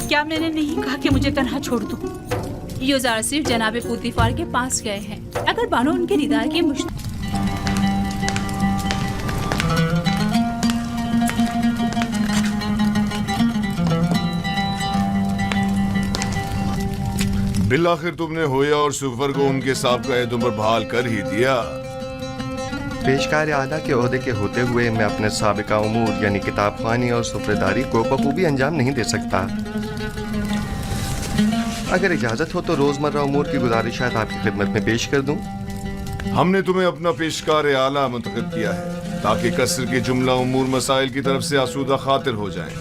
Speaker 4: क्या मैंने नहीं कहा कि मुझे तन्हा छोड़ दो?
Speaker 5: यूज़ार सिर्फ जनाबे पुतीफार के पास गए हैं। अगर बानो उनके निदा की
Speaker 1: बिलाखिर तुमने होया और सुफर को उनके साबिक़ा एहदों पर बहाल कर ही दिया।
Speaker 12: पेशकार आला के ओहदे के होते हुए मैं अपने साबिका उमूर यानी किताब ख़्वानी और सुफरेदारी को बखूबी अंजाम नहीं दे सकता। अगर इजाज़त हो तो रोज़मर्रा उमूर की गुजारिशात आपकी खिदमत में पेश कर दूं।
Speaker 1: हमने तुम्हें अपना पेशकार आला मुंतखब किया है ताकि कसर के जुमला उमूर मसाइल की तरफ से आसूदा खातिर हो जाएं।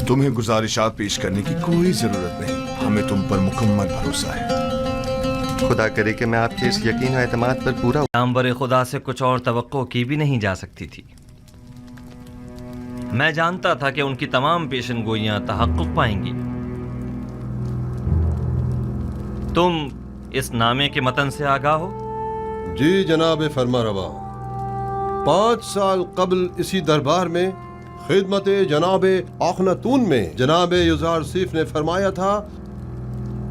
Speaker 1: तुम्हें गुजारिशात पेश करने की कोई जरूरत नहीं, हमें तुम पर मुकम्मल भरोसा है।
Speaker 12: खुदा करे कि मैं आपके इस यकीन और एतमाद पर पूरा
Speaker 16: पैगंबर खुदा से कुछ और तवक्को की भी नहीं जा सकती थी। मैं जानता था कि उनकी तमाम पेशन गोइयां तहक्कुक पाएंगी। तुम इस नामे के मतन से आगाह हो?
Speaker 9: जी जनाब फरमारवा, 5 साल कबल इसी दरबार में खिदमत जनाब आखनातून में जनाब यूज़ार सीफ ने फरमाया था,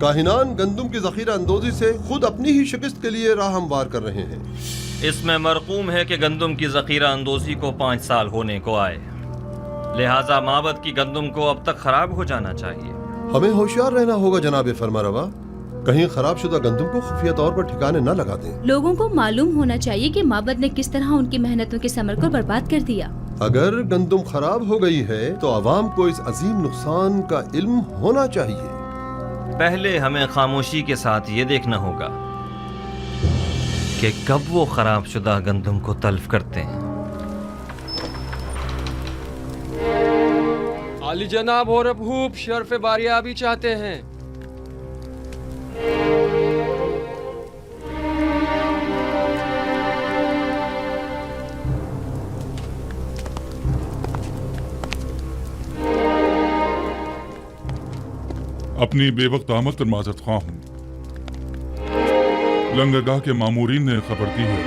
Speaker 9: काहिनान गंदुम की ज़ख़ीरा अंदोज़ी से खुद अपनी ही शिकस्त के लिए राह हमवार कर रहे हैं।
Speaker 16: इसमें मरकूम है कि गंदुम की ज़ख़ीरा अंदोज़ी को 5 साल होने को आए, लिहाजा माबद की गंदुम को अब तक खराब हो जाना चाहिए।
Speaker 9: हमें होशियार रहना होगा जनाब फरमारवा, कहीं खराब शुदा गंदुम को खुफिया तौर पर ठिकाने न लगा दें।
Speaker 5: लोगों को मालूम होना चाहिए कि माबद ने किस तरह उनकी मेहनतों के समर को बर्बाद कर दिया।
Speaker 9: अगर गंदुम खराब हो गई है तो आवाम को इस अजीम नुकसान का इल्म होना चाहिए।
Speaker 16: पहले हमें खामोशी के साथ ये देखना होगा कि कब वो खराब शुदा गंदुम को तल्फ करते हैं।
Speaker 17: आली जनाब और अबूब शर्फ बारियाबी चाहते हैं।
Speaker 18: अपनी बेवक्त आमद पर माजरत ख्वाह हूँ। लंगरगाह के मामूरीन ने खबर दी है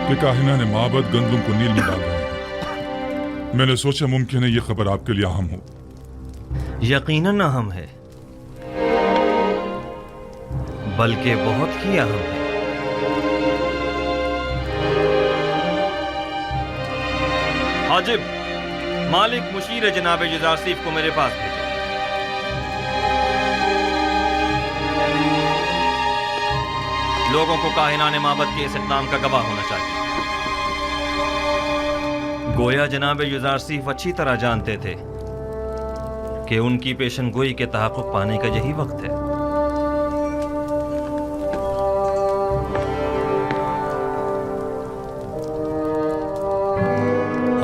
Speaker 18: कि काहिना ने माबद गंदुम को नील में डाल रहे हैं। मैंने सोचा मुमकिन है ये खबर आपके लिए अहम हो।
Speaker 16: यकीनन अहम है, बल्कि बहुत ही अहम है। हाजिब, मालिक मुशीर जनाब यूज़ार सीफ को मेरे पास भेजो। लोगों को काहिनाने माबद के इस इक़दाम का गवाह होना चाहिए। गोया जनाब यूज़ार सीफ अच्छी तरह जानते थे कि उनकी पेशन गोई के तहक़्क़ुक़ पाने का यही वक्त है।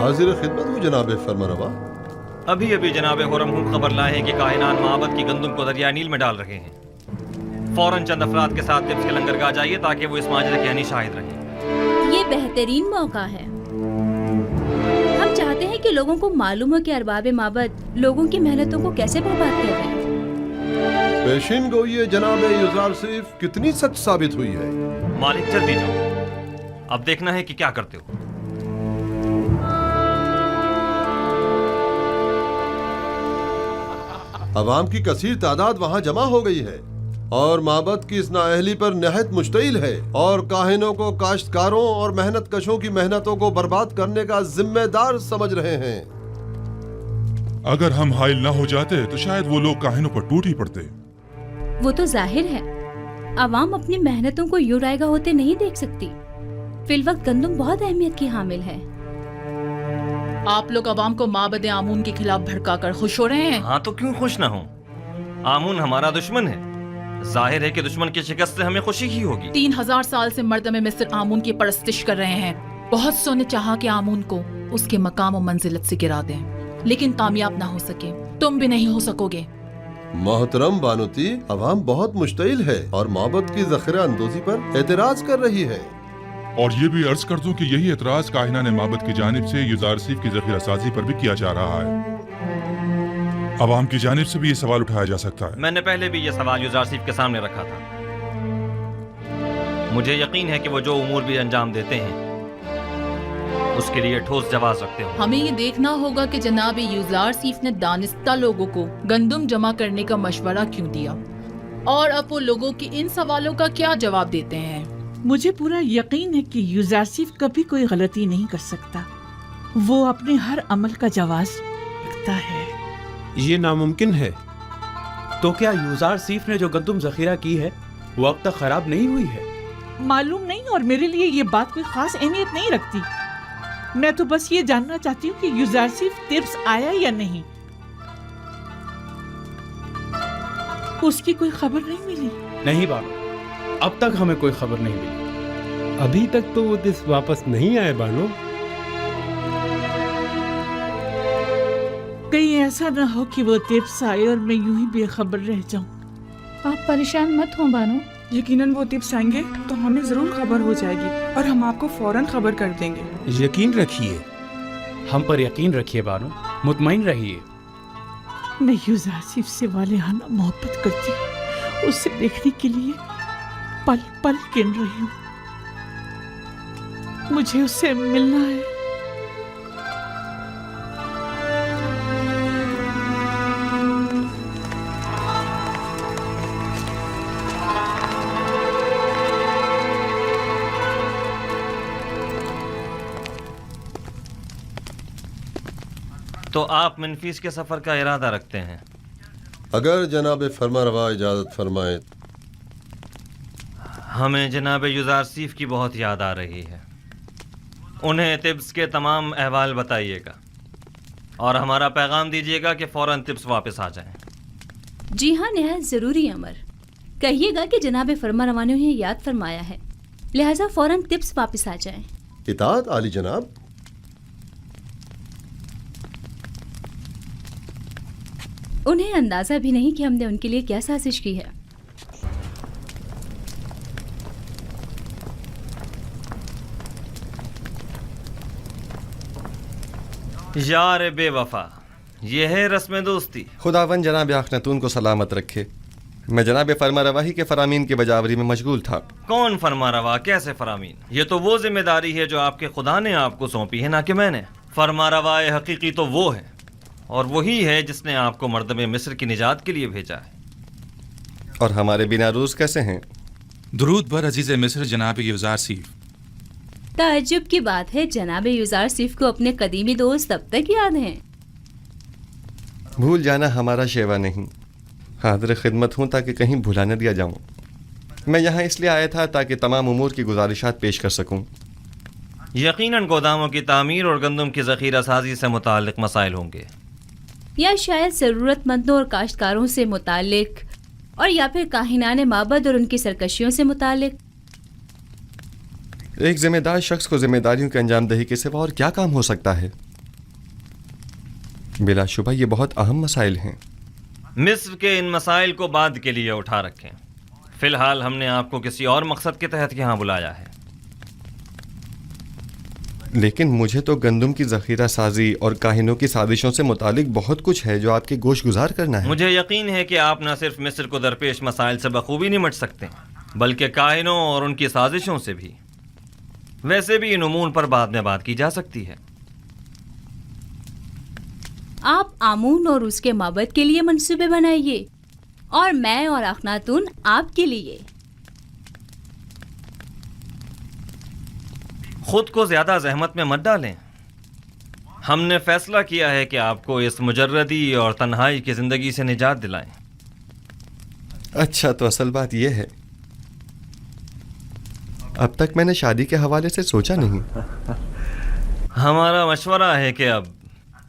Speaker 9: हाजिर खिदमत हूँ जनाब फरमारवा।
Speaker 16: अभी अभी जनाब हुरम खबर लाए हैं कि काहिनान माबद की गंदम को दरिया नील में डाल रहे हैं। फौरन चंद अफराद के साथ तिब्स के लंगरगाह जाइए ताकि वो इस माजरे के हनी शाहिद रहें।
Speaker 5: ये बेहतरीन मौका है। हम चाहते हैं कि लोगों को मालूम हो कि अरबाब माबद लोगों की मेहनतों को कैसे बर्बाद कर रहे हैं।
Speaker 9: पेशिन गोई जनाब युजारसीफ कितनी सच साबित हुई है।
Speaker 16: मालिक जल्दी जाओ, अब देखना है कि क्या करते हो।
Speaker 9: अवाम की कसीर तादाद वहाँ जमा हो गई है और माबद की इस नाअहली पर नहायत मुश्तइल है और काहिनों को काश्तकारों और मेहनत कशों की मेहनतों को बर्बाद करने का जिम्मेदार समझ रहे हैं।
Speaker 18: अगर हम हाइल न हो जाते तो शायद वो लोग काहिनों पर टूट ही पड़ते।
Speaker 5: वो तो जाहिर है, अवाम अपनी मेहनतों को यूं रायगा होते नहीं देख सकती। फिलवक्त गंदम बहुत अहमियत की हामिल है।
Speaker 4: आप लोग अवाम को माबद आमून के खिलाफ भड़काकर खुश हो रहे हैं।
Speaker 16: हाँ तो क्यों खुश ना हो? आमून हमारा दुश्मन है। जाहिर है कि दुश्मन की शिकस्त से हमें खुशी ही होगी।
Speaker 4: 3000 साल से मर्दम मिस्र आमून की परस्तिश कर रहे हैं। बहुत सो ने चाहा कि आमून को उसके मकाम और मंजिलत से गिरा दें, लेकिन कामयाब ना हो सके। तुम भी नहीं हो सकोगे।
Speaker 9: मोहतरम बानुती, अवाम बहुत मुश्तइल है और माबद की ज़ख़ीरा अंदोज़ी पर एतराज कर रही है।
Speaker 18: और ये भी अर्ज कर दूं कि यही एतराज काहिनान माबद की जानिब से युजारसीफ की ज़ख़ीरा साजी पर भी किया जा रहा है। अवाम की जानिब से भी ये सवाल उठाया जा सकता है।
Speaker 16: मैंने पहले भी ये सवाल युजारसीफ के सामने रखा था। मुझे यकीन है कि वो जो उमूर भी अंजाम देते हैं उसके लिए ठोस जवाब रखते हो।
Speaker 4: हमें ये देखना होगा कि जनाब युजारसीफ ने दानिस्ता लोगों को गंदम जमा करने का मशवरा क्यों दिया और अब वो लोगों के इन सवालों का क्या जवाब देते हैं।
Speaker 19: मुझे पूरा यकीन है कि युजारसीफ कभी कोई गलती नहीं कर सकता। वो अपने हर अमल का जवाब रखता है।
Speaker 20: ये नामुमकिन है। तो क्या युजारसीफ ने जो गंदम ज़ख़ीरा की है वो अब तक खराब नहीं हुई है?
Speaker 19: मालूम नहीं, और मेरे लिए ये बात कोई खास अहमियत नहीं रखती। मैं तो बस ये जानना चाहती हूँ कि युजारसीफ तिब्स आया या नहीं। उसकी कोई खबर नहीं मिली।
Speaker 20: नहीं बानो, अब तक हमें कोई खबर नहीं मिली।
Speaker 21: अभी तक तो वो तिब्स वापस नहीं आए बानो।
Speaker 19: कहीं ऐसा ना हो कि वो तिब्स आए और मैं यूं ही बेखबर रह जाऊं।
Speaker 14: आप परेशान मत हो बानो, यकीनन वो तिब्स आएंगे तो हमें जरूर खबर हो जाएगी और हम आपको फौरन खबर कर देंगे।
Speaker 20: यकीन रखिए, हम पर यकीन रखिए बानो, मुतमईन रहिए।
Speaker 19: मैं युजारसीफ से वालिहाना मोहब्बत करती हूँ। उसे देखने के लिए पल पल गिन रही हूँ। मुझे उससे मिलना है।
Speaker 16: तो आप मनफीस के सफर का इरादा रखते हैं?
Speaker 9: अगर जनाब फरमारवा इजाजत फरमाए।
Speaker 16: हमें जनाब युजारसीफ की बहुत याद आ रही है। उन्हें तिब्स के तमाम अहवाल बताइएगा और हमारा पैगाम दीजिएगा कि फौरन तिब्स वापस आ जाएं।
Speaker 5: जी हाँ, निहायत जरूरी अमर। कहिएगा कि जनाब फरमारवा ने उन्हें याद फरमाया है, लिहाजा फौरन तिब्स वापस आ जाएं।
Speaker 9: इताअत आली जनाब।
Speaker 5: उन्हें अंदाजा भी नहीं कि हमने उनके लिए क्या साजिश की है।
Speaker 16: यार बेवफा, ये है रस्म दोस्ती।
Speaker 12: खुदावन जनाब आखनतून को सलामत रखे। मैं जनाब फरमारवाही के फरामीन की बजावरी में मशगूल था।
Speaker 16: कौन फरमारवा, कैसे फरामीन? ये तो वो जिम्मेदारी है जो आपके खुदा ने आपको सौंपी है, ना कि मैंने। फरमारवा हकीकी तो वो है और वही है जिसने आपको मर्दम मिस्र की निजात के लिए भेजा है।
Speaker 12: और हमारे बिना रूज कैसे हैं?
Speaker 22: दुरूद बर अजीज मिस्र जनाब युजारसीफ।
Speaker 5: ताज्जुब की बात है, जनाब युजारसीफ को अपने कदीमी दोस्त अब तक याद हैं।
Speaker 12: भूल जाना हमारा शेवा नहीं। हाजिर खिदमत हूँ ताकि कहीं भुला न दिया जाऊँ। मैं यहाँ इसलिए आया था ताकि तमाम उमूर की गुजारिशात पेश कर सकूँ।
Speaker 16: यकीनन गोदामों की तामीर और गंदम की ज़ख़ीरा साजी से मुताल्लिक मसाइल होंगे,
Speaker 5: या शायद ज़रूरतमंदों और काश्तकारों से मुताल्लिक, और या फिर काहिनाने माबद और उनकी सरकशियों से मुताल्लिक।
Speaker 12: एक जिम्मेदार शख्स को जिम्मेदारियों के अंजाम दही के सिवा और क्या काम हो सकता है? بلا شبہ یہ بہت اہم مسائل ہیں۔
Speaker 16: مصر کے ان مسائل کو بعد کے لیے اٹھا رکھیں، فی الحال ہم نے آپ کو کسی اور مقصد کے تحت یہاں بلایا ہے۔
Speaker 12: لیکن مجھے تو گندم کی ذخیرہ سازی اور کاہنوں کی سازشوں سے متعلق بہت کچھ ہے جو آپ کے گوش گزار کرنا ہے۔
Speaker 16: مجھے یقین ہے کہ آپ نہ صرف مصر کو درپیش مسائل سے بخوبی نمٹ سکتے بلکہ کاہنوں اور ان کی سازشوں سے بھی۔ ویسے بھی ان امور پر بعد میں بات کی جا سکتی ہے۔
Speaker 5: آپ آمون اور اس کے معبد کے لیے منصوبے بنائیے اور میں اور اخناتون آپ کے لیے۔
Speaker 16: خود کو زیادہ زحمت میں مت ڈالیں، ہم نے فیصلہ کیا ہے کہ آپ کو اس مجردی اور تنہائی کی زندگی سے نجات دلائیں۔
Speaker 12: اچھا، تو اصل بات یہ ہے اب تک میں نے شادی کے حوالے سے سوچا نہیں۔
Speaker 16: ہمارا مشورہ ہے کہ اب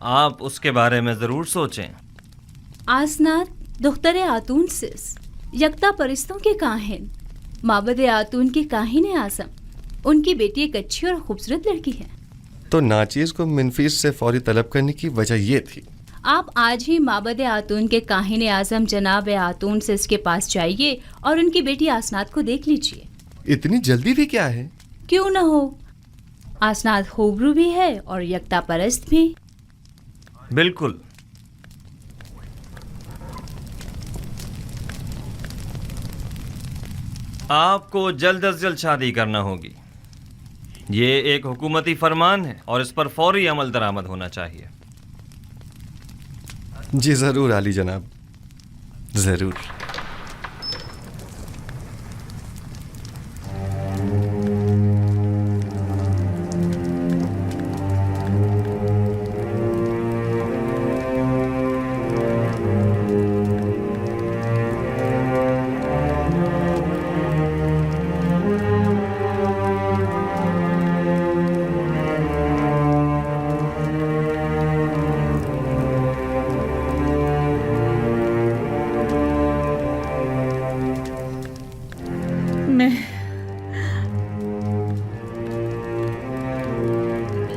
Speaker 16: آپ اس کے بارے میں ضرور سوچیں۔
Speaker 5: آسنات دختر آتون سس، یکتا پرستوں کے کاہن، معبد آتون کے کاہن اعظم، ان کی بیٹی ایک اچھی اور خوبصورت لڑکی ہے۔
Speaker 12: تو ناچیز کو منفیس سے فوری طلب کرنے کی وجہ یہ تھی۔
Speaker 5: آپ آج ہی معبد آتون کے کاہن اعظم جناب آتون سس کے پاس جائیے اور ان کی بیٹی آسنات کو دیکھ لیجیے۔
Speaker 12: اتنی جلدی بھی کیا ہے؟
Speaker 5: کیوں نہ ہو، آسنات خوبرو بھی ہے اور یکتا پرست بھی۔
Speaker 16: بالکل۔ آپ کو جلد از جلد شادی کرنا ہوگی، یہ ایک حکومتی فرمان ہے اور اس پر فوری عمل درآمد ہونا چاہیے۔
Speaker 12: جی ضرور عالی جناب، ضرور۔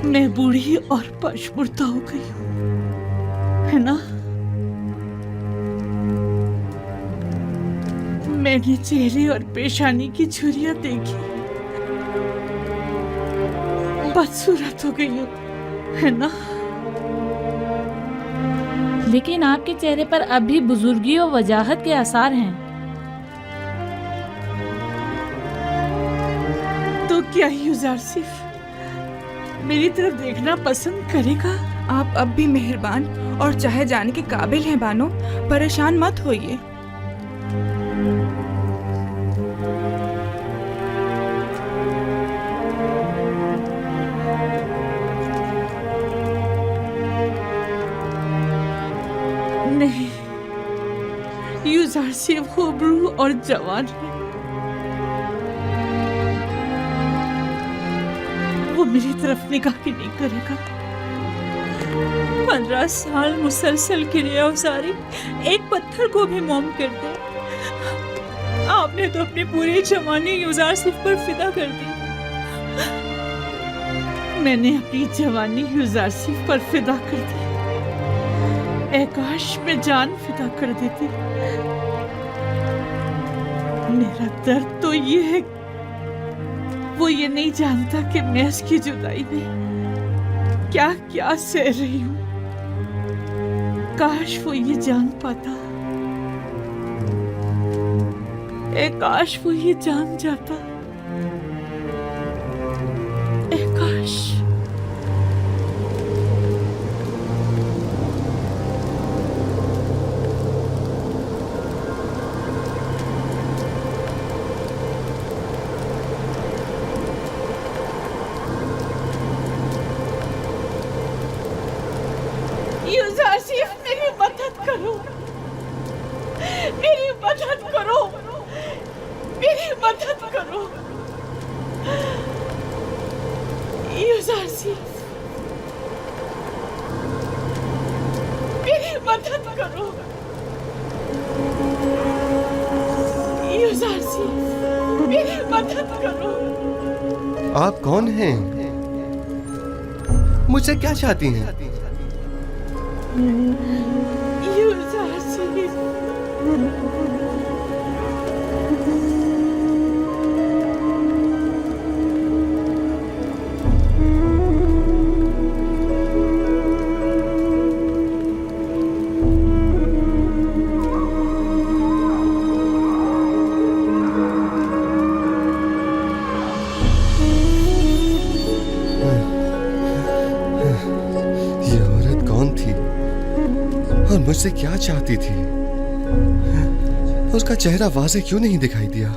Speaker 19: میں بوڑھی اور پشمردہ ہو گئی ہوں، ہے نا؟ میں نے چہرے اور پیشانی کی جھریاں دیکھی، بدصورت ہو گئی ہوں، ہے نا؟
Speaker 4: لیکن آپ کے چہرے پر اب بھی بزرگی اور وجاہت کے آثار ہیں۔
Speaker 19: تو کیا یوزارسیف میری طرف دیکھنا پسند کرے گا؟
Speaker 14: آپ اب بھی مہربان اور چاہے جانے کے قابل ہیں بانو، پریشان مت ہوئیے۔
Speaker 19: نہیں، یوزارسیف خوبرو اور جوان ہے، وہ میری طرف نگاہ بھی نہیں کرے گا۔ 15 سال مسلسل کریا اساری ایک پتھر کو بھی موم کر دے۔ آپ نے تو اپنی پوری جوانی یوزارسیف پر فدا کر دی، میں نے اپنی جوانی یوزارسیف پر فدا کر دی۔ اے کاش میں جان فدا کر دیتی۔ میرا درد تو یہ ہے، وہ یہ نہیں جانتا کہ میں اس کی جدائی میں کیا کیا سہ رہی ہوں۔ کاش وہ یہ جان پاتا، اے کاش وہ یہ جان جاتا، اے کاش۔ یوزارسیف میری مدد کرو، میری مدد کرو، میری مدد کرو یوزارسیف، میری مدد کرو یوزارسیف، میری مدد کرو۔
Speaker 12: آپ کون ہیں؟ مجھ سے کیا چاہتی ہیں؟ ये औरत कौन थी और मुझसे क्या चाहती थी? उसका चेहरा वाज़े क्यों नहीं दिखाई दिया?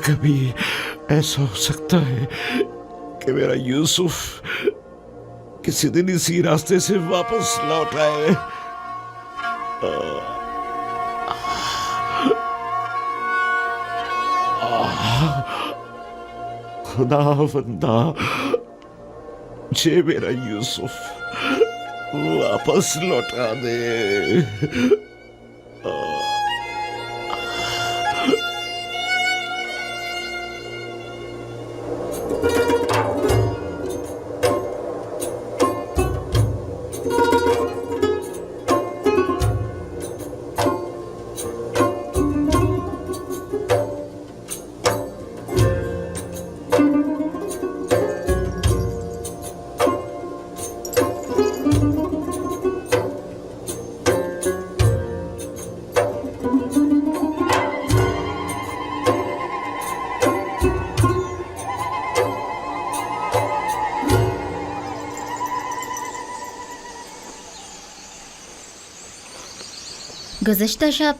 Speaker 6: कभी ऐसा हो सकता है कि मेरा यूसुफ किसी दिन इसी रास्ते से वापस लौट आए? खुदा बंदा मुझे मेरा यूसुफ वापस लौटा दे।
Speaker 7: गुज़िश्ता शब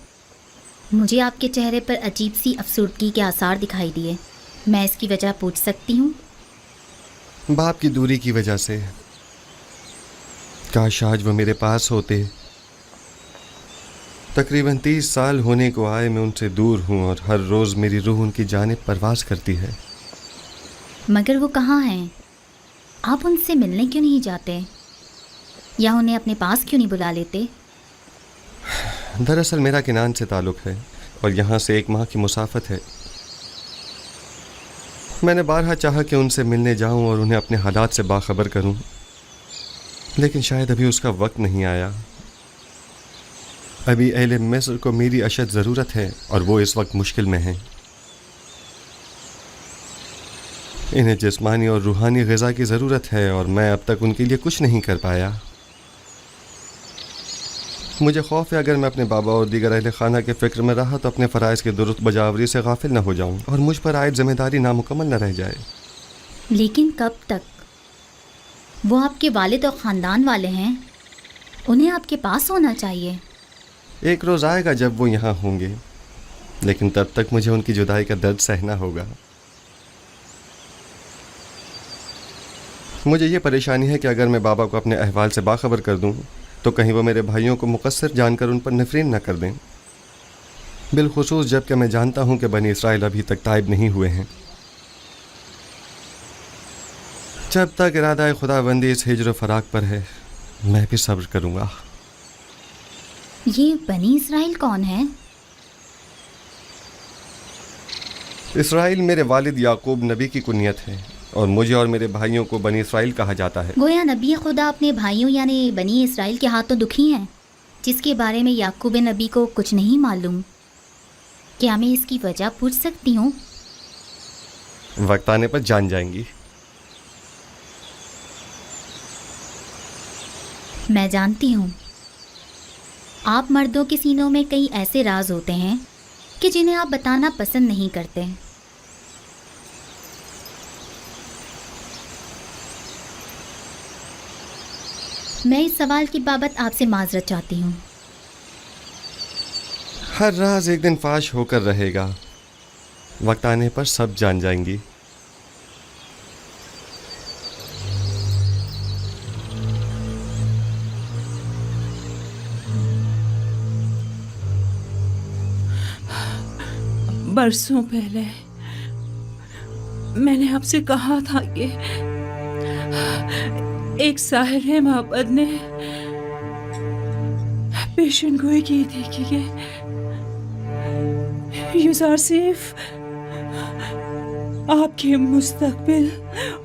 Speaker 7: मुझे आपके चेहरे पर अजीब सी अफसुर्दगी के आसार दिखाई दिए। मैं इसकी वजह पूछ सकती हूँ?
Speaker 12: बाप की दूरी की वजह से। काश आज वो मेरे पास होते। तकरीबन 30 साल होने को आए मैं उनसे दूर हूँ और हर रोज़ मेरी रूह उनकी जानिब परवाज़ करती है।
Speaker 7: मगर वो कहाँ हैं? आप उनसे मिलने क्यों नहीं जाते या उन्हें अपने पास क्यों नहीं बुला लेते?
Speaker 12: दरअसल मेरा किनान से ताल्लुक़ है और यहाँ से 1 माह की मुसाफत है। मैंने बारहा चाहा कि उनसे मिलने जाऊँ और उन्हें अपने हालात से बाखबर करूँ, लेकिन शायद अभी उसका वक्त नहीं आया। अभी अहले मिस्र को मेरी अशद ज़रूरत है और वो इस वक्त मुश्किल में हैं। इन्हें जिस्मानी और रूहानी ग़िज़ा की ज़रूरत है और मैं अब तक उनके लिए कुछ नहीं कर पाया। मुझे खौफ है अगर मैं अपने बाबा और दीगर अहले खाना के फ़िक्र में रहा तो अपने फ़राइज़ की दुरुस्त बजावरी से गाफिल न हो जाऊं और मुझ पर आयद ज़िम्मेदारी नामुकम्मल न रह जाए।
Speaker 7: लेकिन कब तक? वो आपके वालिद और ख़ानदान वाले हैं, उन्हें आपके पास होना चाहिए।
Speaker 12: एक रोज़ आएगा जब वो यहाँ होंगे, लेकिन तब तक मुझे उनकी जुदाई का दर्द सहना होगा। मुझे ये परेशानी है कि अगर मैं बाबा को अपने अहवाल से बाखबर कर दूँ तो कहीं वो मेरे भाइयों को मुकस्सर जानकर उन पर नफरीन न कर दें, बिलखुसूस जबकि मैं जानता हूँ कि बनी इसराइल अभी तक ताइब नहीं हुए हैं। जब तक इरादा खुदाबंदी इस हिज्र फराक पर है मैं भी सब्र करूँगा।
Speaker 7: ये बनी इसराइल कौन है?
Speaker 12: इसराइल मेरे वालिद याकूब नबी की कुनियत है और मुझे और मेरे भाइयों को बनी इसराइल कहा जाता है।
Speaker 7: गोया नबी खुदा अपने भाइयों यानी बनी इसराइल के हाथों दुखी हैं, जिसके बारे में याकूब नबी को कुछ नहीं मालूम। क्या मैं इसकी वजह पूछ सकती हूँ?
Speaker 12: वक्त आने पर जान जाएंगी।
Speaker 7: मैं जानती हूँ आप मर्दों के सीनों में कई ऐसे राज होते हैं कि जिन्हें आप बताना पसंद नहीं करते। मैं इस सवाल की बाबत आपसे माजरत चाहती हूँ।
Speaker 12: हर राज एक दिन फाश होकर रहेगा, वक्त आने पर सब जान जाएंगी।
Speaker 19: बरसों पहले मैंने आपसे कहा था कि एक साहिर मोहब्बत ने पेशन गोई की थी कि यूसुफ आपके मुस्तकबिल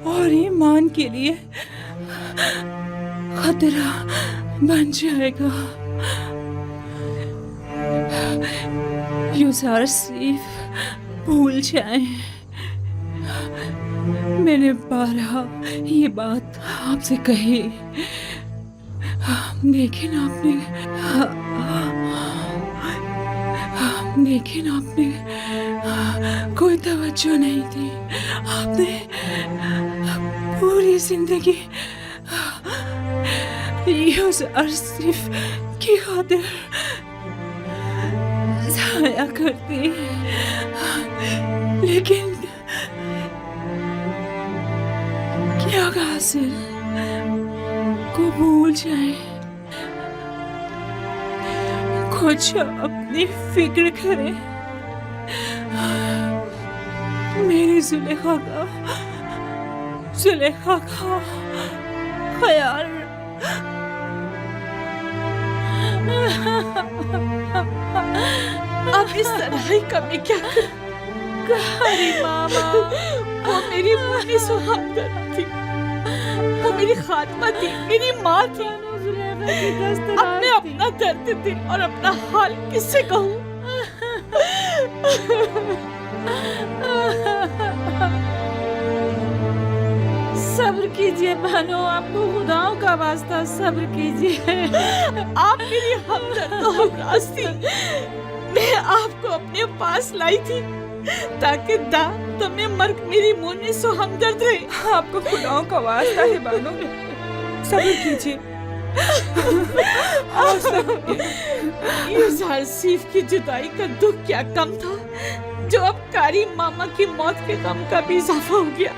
Speaker 19: और ईमान के लिए खतरा बन जाएगा। यूसुफ भूल जाएं, मैंने बारहा ये बात आपसे कही, लेकिन आपने कोई तवज्जो नहीं दी। आपने पूरी जिंदगी यूसुफ की खातिर जाया कर दी, लेकिन क्या हासिल? को भूल जाए, कुछ अपनी फिक्र करें। मेरी जुलेखा का ख्याल
Speaker 4: अब इस तन्हाई का मैं क्या करूं? अरे मामा, वो मेरी मुन्नी सुहागन थी, वो मेरी खात्मा थी, मेरी माँ थी। अब मैं अपना दर्द दिल और अपना हाल किससे कहूँ?
Speaker 19: सब्र कीजिए बहनों, आपको खुदाओं का वास्ता सब्र कीजिए।
Speaker 4: आप मेरी हमदर्द तो हमराज थी। मैं आपको अपने पास लाई थी ताकि तुम्हें मर्ग मेरी मुन्नी सो हमदर्द रहे।
Speaker 14: आपको खुदाओं का वास्ता है बानो, सब्र कीजिए।
Speaker 4: यूसुफ की जुदाई का दुख क्या कम था जो अब कारी मामा की मौत के गम का भी इजाफा हो गया।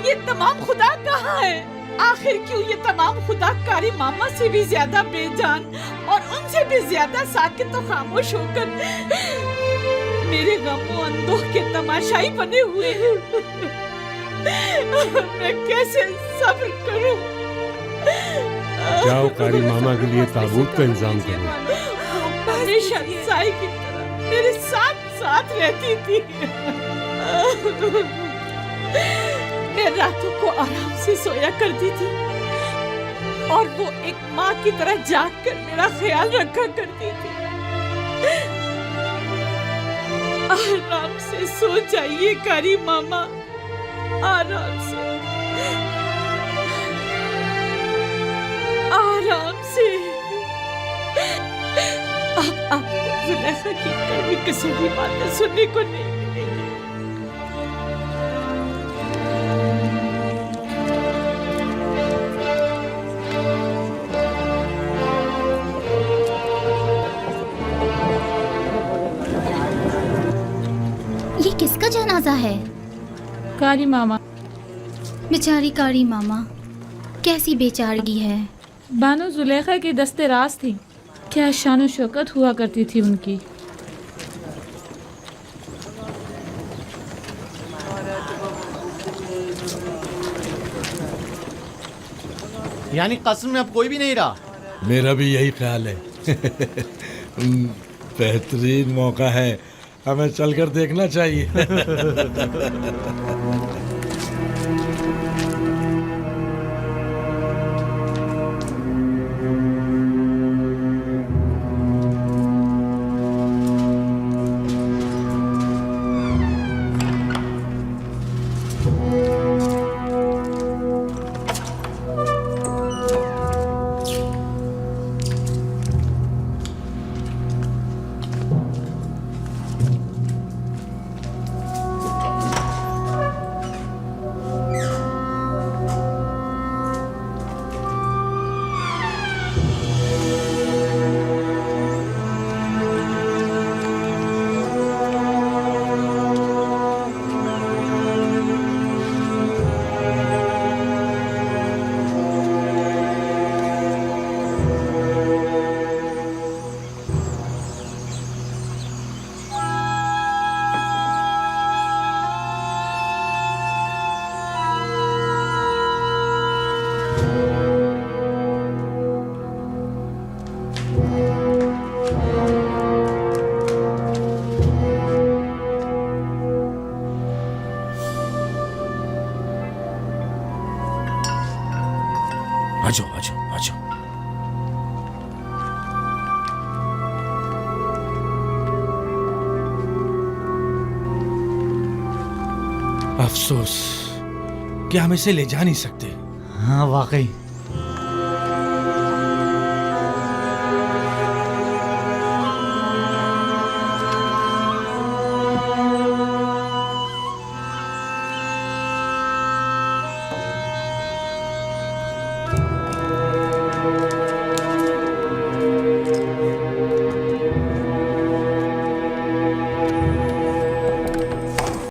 Speaker 4: ये तमाम खुदा कहाँ है? आखिर क्यों ये तमाम खुदा कारी मामा से भी ज्यादा बेजान और उनसे भी ज्यादा साकित और खामोश होकर मेरे गमों अंदोह के तमाशाई बने हुए हैं। मैं कैसे सब्र करूं?
Speaker 21: जाओ कारी मामा के लिए ताबूत का इंतजाम करो।
Speaker 4: हमेशा साई की तरह मेरे साथ साथ रहती थी। मैं रातों को आराम से सोया करती थी और वो एक माँ की तरह जाग कर मेरा ख्याल रखा करती थी। आराम से सो जाइए कारी मामा, आराम से, आराम से। अब आपको जुलेखा की कड़वी किसी भी बातें सुनने को नहीं मिलेगी।
Speaker 7: ये किसका जनाजा है?
Speaker 19: कारी मामा।
Speaker 7: बेचारी कारी मामा, कैसी बेचारगी है।
Speaker 19: बानो जुलेखा की दस्ते राज थी, क्या शान शौकत हुआ करती थी उनकी।
Speaker 8: यानी कस्म में अब कोई भी नहीं रहा?
Speaker 6: मेरा भी यही ख्याल है। बेहतरीन मौका है, हमें चलकर देखना चाहिए। आजो आजो आजो।
Speaker 8: अफसोस कि हम इसे ले जा नहीं सकते।
Speaker 10: हाँ वाकई